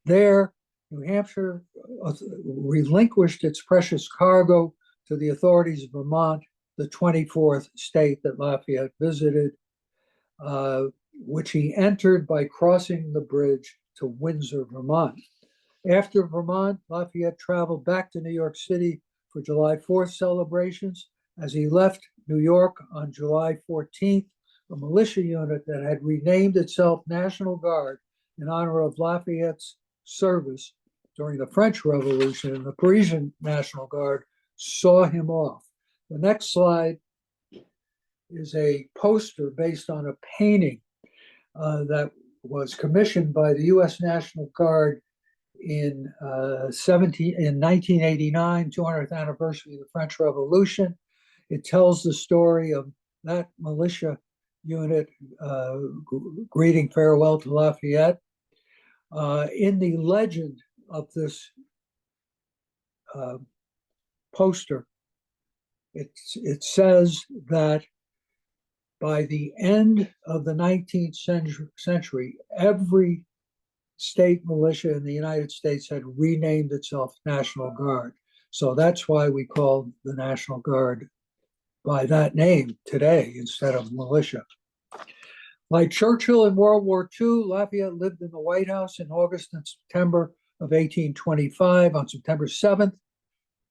There, New Hampshire relinquished its precious cargo to the authorities of Vermont, the 24th state that Lafayette visited, which he entered by crossing the bridge to Windsor, Vermont. After Vermont, Lafayette traveled back to New York City for July 4th celebrations. As he left New York on July 14th, a militia unit that had renamed itself National Guard in honor of Lafayette's service during the French Revolution, and the Parisian National Guard saw him off. The next slide is a poster based on a painting that was commissioned by the U.S. National Guard in 1989, 200th anniversary of the French Revolution. It tells the story of that militia unit greeting farewell to Lafayette. In the legend of this poster, it says that by the end of the 19th century, every state militia in the United States had renamed itself National Guard. So that's why we call the National Guard by that name today instead of militia. Like Churchill in World War II, Lafayette lived in the White House in August and September of 1825. On September 7th,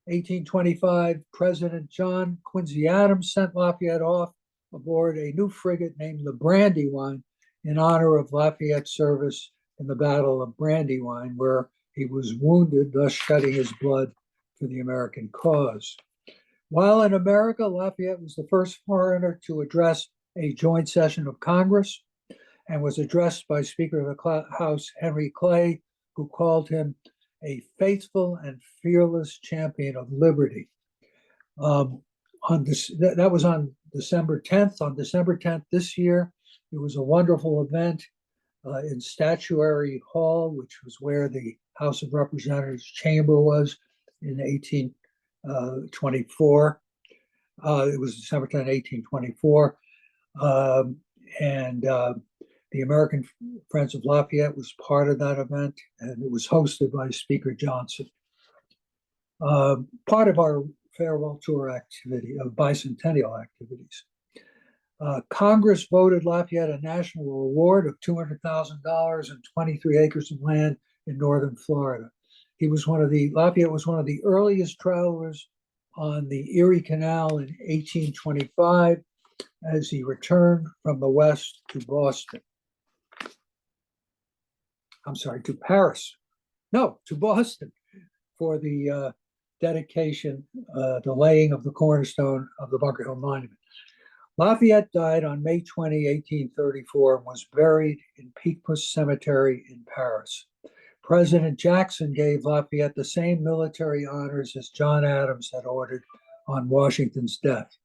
1825, President John Quincy Adams sent Lafayette off aboard a new frigate named the Brandywine in honor of Lafayette's service in the Battle of Brandywine, where he was wounded, thus shedding his blood for the American cause. While in America, Lafayette was the first foreigner to address a joint session of Congress and was addressed by Speaker of the House Henry Clay, who called him a faithful and fearless champion of liberty. That was on December 10th. On December 10th this year, it was a wonderful event in Statuary Hall, which was where the House of Representatives chamber was in 1824. It was December 10, 1824. The American Friends of Lafayette was part of that event, and it was hosted by Speaker Johnson. Part of our farewell tour activity, of bicentennial activities. Congress voted Lafayette a national reward of $200,000 and 23 acres of land in northern Florida. Lafayette was one of the earliest travelers on the Erie Canal in 1825 as he returned from the West to Boston. To Paris. No, to Boston for the dedication, the laying of the cornerstone of the Bunker Hill Monument. Lafayette died on May 20, 1834, and was buried in Picpus Cemetery in Paris. President Jackson gave Lafayette the same military honors as John Adams had ordered on Washington's death.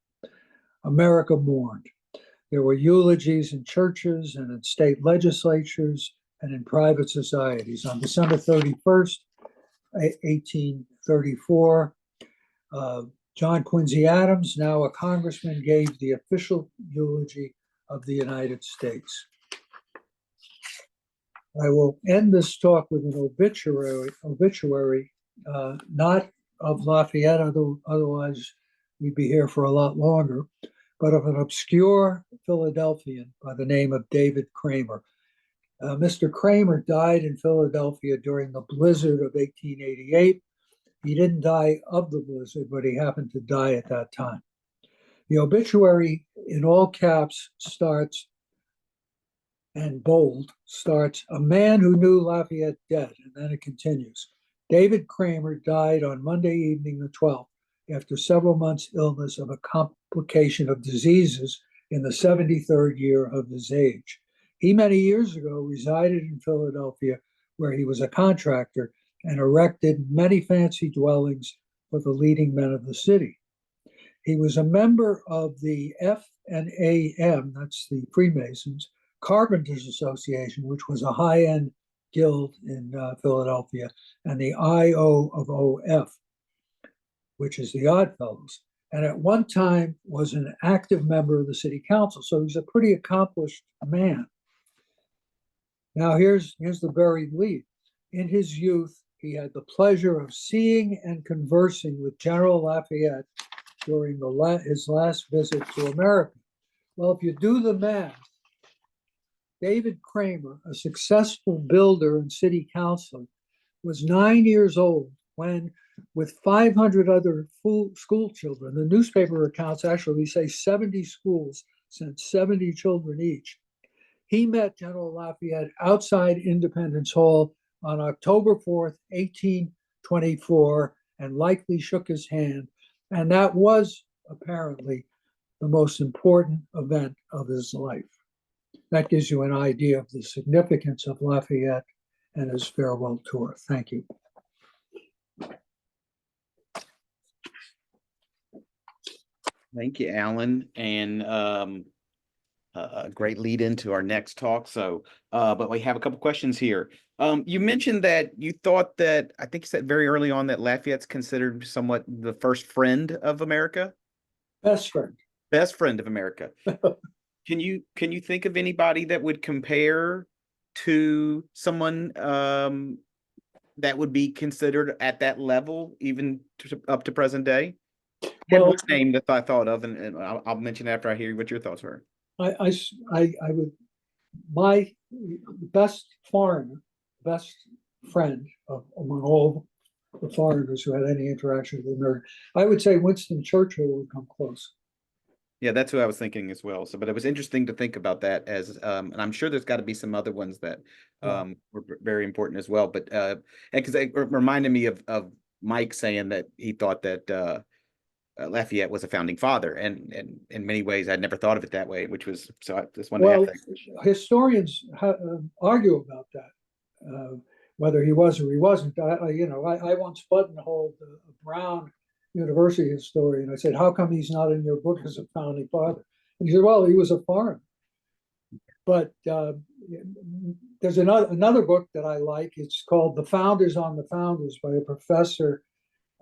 America mourned. There were eulogies in churches and in state legislatures and in private societies. On December 31st, 1834, John Quincy Adams, now a congressman, gave the official eulogy of the United States. I will end this talk with an obituary, not of Lafayette, otherwise we'd be here for a lot longer, but of an obscure Philadelphian by the name of David Kramer. Mr. Kramer died in Philadelphia during the blizzard of 1888. He didn't die of the blizzard, but he happened to die at that time. The obituary, in all caps, starts, and bold, starts, "A man who knew Lafayette dead," and then it continues. David Kramer died on Monday evening, the 12th, after several months' illness of a complication of diseases in the 73rd year of his age. He, many years ago, resided in Philadelphia, where he was a contractor and erected many fancy dwellings for the leading men of the city. He was a member of the F&AM, that's the Freemasons, Carpenters Association, which was a high-end guild in Philadelphia, and the IOOF, which is the Odd Fellows, and at one time was an active member of the city council. So he's a pretty accomplished man. Now here's the buried lead. In his youth, he had the pleasure of seeing and conversing with General Lafayette during his last visit to America. Well, if you do the math, David Kramer, a successful builder and city councilor, was 9 years old when, with 500 other school children, the newspaper accounts actually say 70 schools sent 70 children each, he met General Lafayette outside Independence Hall on October 4th, 1824, and likely shook his hand. And that was apparently the most important event of his life. That gives you an idea of the significance of Lafayette and his farewell tour. Thank you. Thank you, Alan. And a great lead into our next talk. So, but we have a couple questions here. You mentioned that you thought that, I think you said very early on, that Lafayette's considered somewhat the first friend of America. Best friend. Best friend of America. Can you think of anybody that would compare to someone that would be considered at that level, even up to present day? Well, one name that I thought of, and I'll mention after I hear what your thoughts were. I would, my best foreigner, best friend among all the foreigners who had any interaction with America, I would say Winston Churchill would come close. Yeah, that's who I was thinking as well. So, but it was interesting to think about that as, and I'm sure there's got to be some other ones that were very important as well. But because it reminded me of Mike saying that he thought that Lafayette was a founding father, and in many ways I'd never thought of it that way, which was so I just wanted to ask that. Historians argue about that, whether he was or he wasn't. I once buttonholed a Brown University historian. I said, "How come he's not in your book as a founding father?" And he said, "Well, he was a foreigner." But there's another book that I like. It's called "The Founders on the Founders" by a professor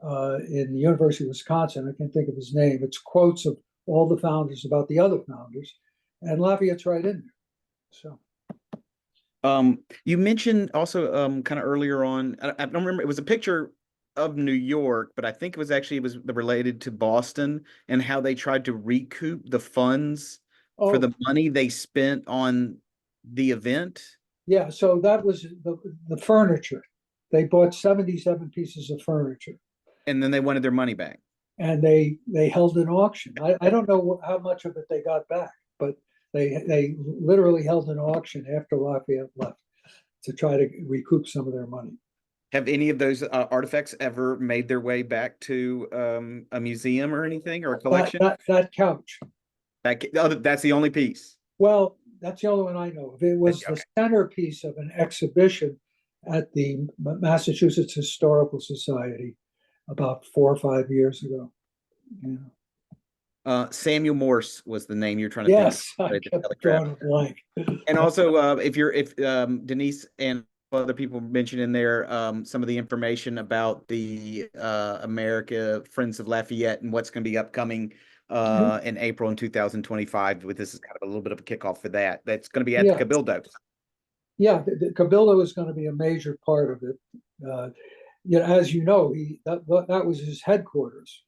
in the University of Wisconsin. I can't think of his name. It's quotes of all the founders about the other founders, and Lafayette's right in there. So, you mentioned also kind of earlier on. I don't remember. It was a picture of New York, but I think it was related to Boston and how they tried to recoup the funds for the money they spent on the event. Yeah, so that was the furniture. They bought 77 pieces of furniture. And then they wanted their money back. And they held an auction. I don't know how much of it they got back, but they literally held an auction after Lafayette left to try to recoup some of their money. Have any of those artifacts ever made their way back to a museum or anything, or a collection? That couch. That's the only piece. Well, that's the only one I know of. It was the centerpiece of an exhibition at the Massachusetts Historical Society about 4 or 5 years ago. Yeah. Samuel Morse was the name you're trying to think. Yes, I kept drawing a blank. And also, if Denise and other people mentioned in there some of the information about the America Friends of Lafayette and what's going to be upcoming in April in 2025. With this is kind of a little bit of a kickoff for that. That's going to be at the Yeah, Cabildo. yeah. The Cabildo is going to be a major part of it. As you know, that was his headquarters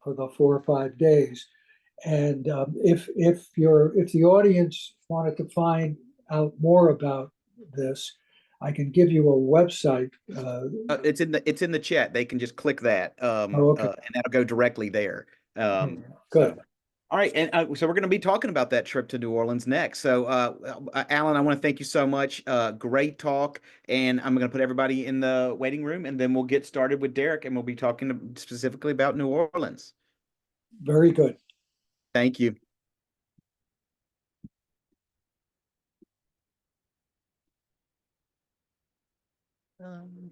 for the 4 or 5 days. And if the audience wanted to find out more about this, I can give you a website. It's in the chat. They can just click that, Oh, okay, and that'll go directly there. good. So. All right, and so we're going to be talking about that trip to New Orleans next. So, Alan, I want to thank you so much. Great talk, and I'm going to put everybody in the waiting room, and then we'll get started with Derek, and we'll be talking specifically about New Orleans. Very good. Thank you. Um,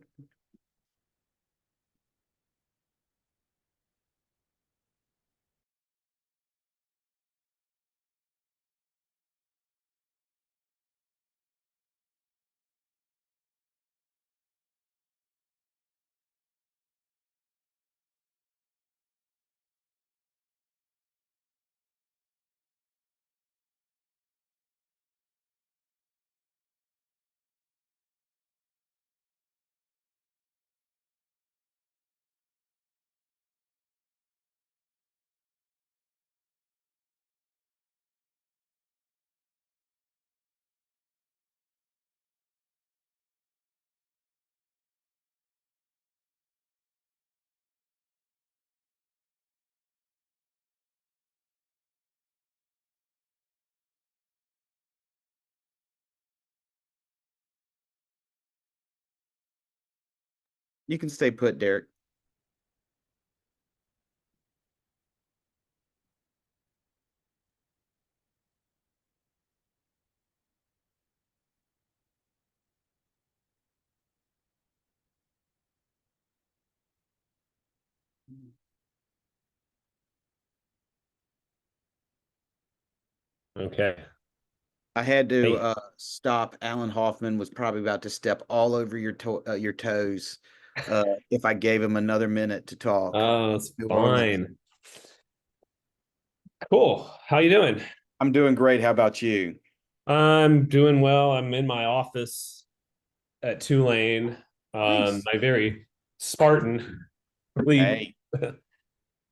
you can stay put, Derek. Okay. I had to Hey. stop. Alan Hoffman was probably about to step all over your toes if I gave him another minute to talk. Oh, it's New Orleans. fine. Cool. How you doing? I'm doing great. How about you? I'm doing well. I'm in my office at Tulane. Nice. My very Spartan Hey, your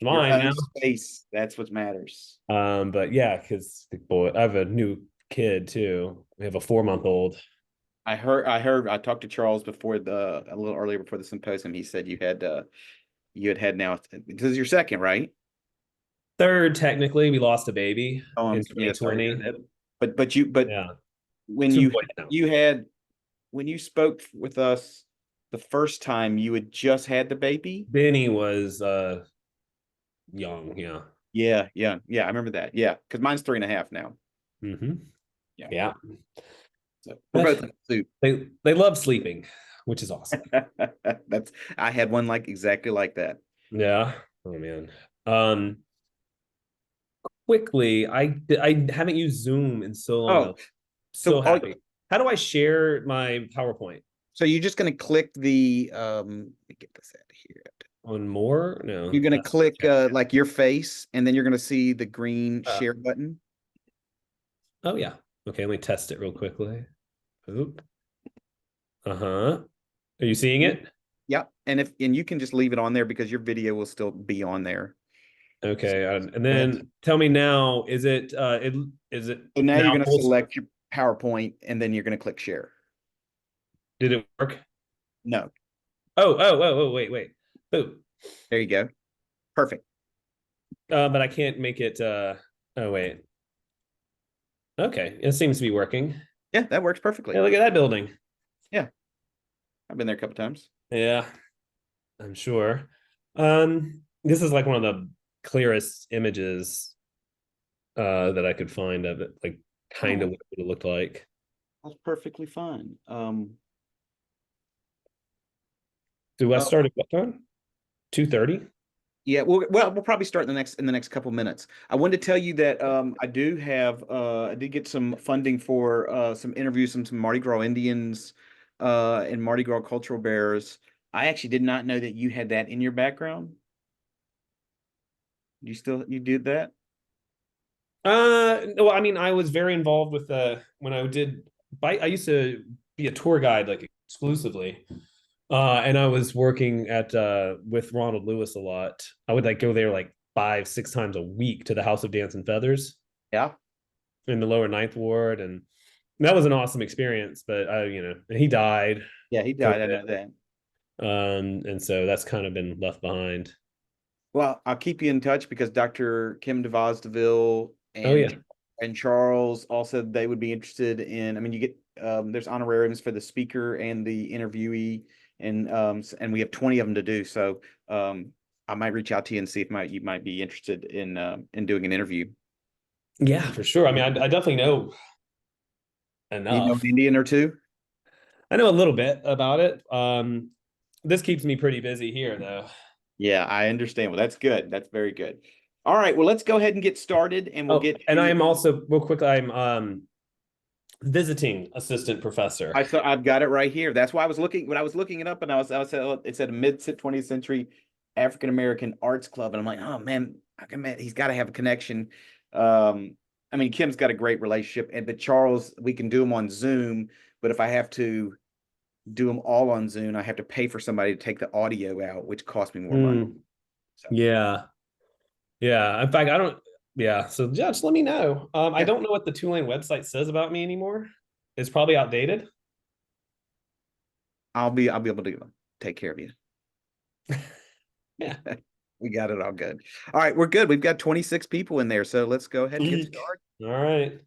mine own now. space. That's what matters. But yeah, because boy, I have a new kid too. We have a 4-month old. I talked to Charles before a little earlier before the symposium. He said you had now, this is your second, right? Third, technically, we lost a baby in Yeah, sorry to hear 2020. that. But Yeah, when two you boys now. you had when you spoke with us the first time, you had just had the baby. Benny was young. Yeah. Yeah. I remember that. Yeah, because mine's 3.5 now. Mm-hmm. Yeah. Yeah. So we're But both in the soup. they love sleeping, which is awesome. That's I had one like exactly like that. Yeah. Oh man. Um, quickly, I haven't used Zoom in so long. Oh, I'm so so happy. How do I share my PowerPoint? so you're just going to click the let me get this out of here. On more? No, You're going to that's click chat. like your face, and then you're going to see the green Uh, share button. oh yeah. Okay, let me test it real quickly. Oop. Uh-huh. Are you seeing it? Yeah, and you can just leave it on there because your video will still be on there. So, Okay, and go ahead. then tell me now, is it So now you're now going to full screen? select your PowerPoint, and then you're going to click share. Did it work? No, Wait. Boom. there you go. Perfect. But I can't make it oh wait. Okay, it seems to be working. Yeah, that works Yeah, perfectly. look at that building. Yeah, I've been there a couple times. Yeah, I'm sure. This is like one of the clearest images that I could find of it, like kind of Oh, what it looked like. that's perfectly fine. Do I Oh, start at what time? 2:30? yeah, we'll probably start in the next couple minutes. I wanted to tell you that I did get some funding for some interviews, some Mardi Gras Indians and Mardi Gras cultural bearers. I actually did not know that you had that in your background. You did that? No, I mean, I was very involved with when I did bike. I used to be a tour guide like exclusively. And I was working at with Ronald Lewis a lot. I would like go there like 5, 6 times a week to the House of Dance and Feathers Yeah. in the lower Ninth Ward, and that was an awesome experience. But and he died. Yeah, he died. I know that. And so that's kind of been left behind. Well, I'll keep you in touch because Dr. Kim DeVos DeVille Oh yeah. and Charles all said they would be interested in. I mean, you get there's honorariums for the speaker and the interviewee, and we have 20 of them to do. So I might reach out to you and see if you might be interested in doing an interview. Yeah, for sure. I mean, I definitely know You know enough. an Indian or two? I know a little bit about it. This keeps me pretty busy here, though. Yeah, I understand. Well, that's good. That's very good. All right. Well, let's go ahead and get started, and we'll get. And I am also real quick. I'm visiting assistant professor. I've got it right here. That's why I was looking when I was looking it up, and it said a mid 20th century African American arts club, and I'm like, oh man, he's got to have a connection. I mean, Kim's got a great relationship, but Charles, we can do them on Zoom, but if I have to do them all on Zoom, I have to pay for somebody to take the audio out, which costs me more money. So. Yeah. In fact, I don't. Yeah. So yeah, just let me know. I don't know what the Tulane website says about me anymore. It's probably outdated. I'll be able to take care of you. Yeah. We got it all good. All right, we're good. We've got 26 people in there, so let's go ahead and get started. All right.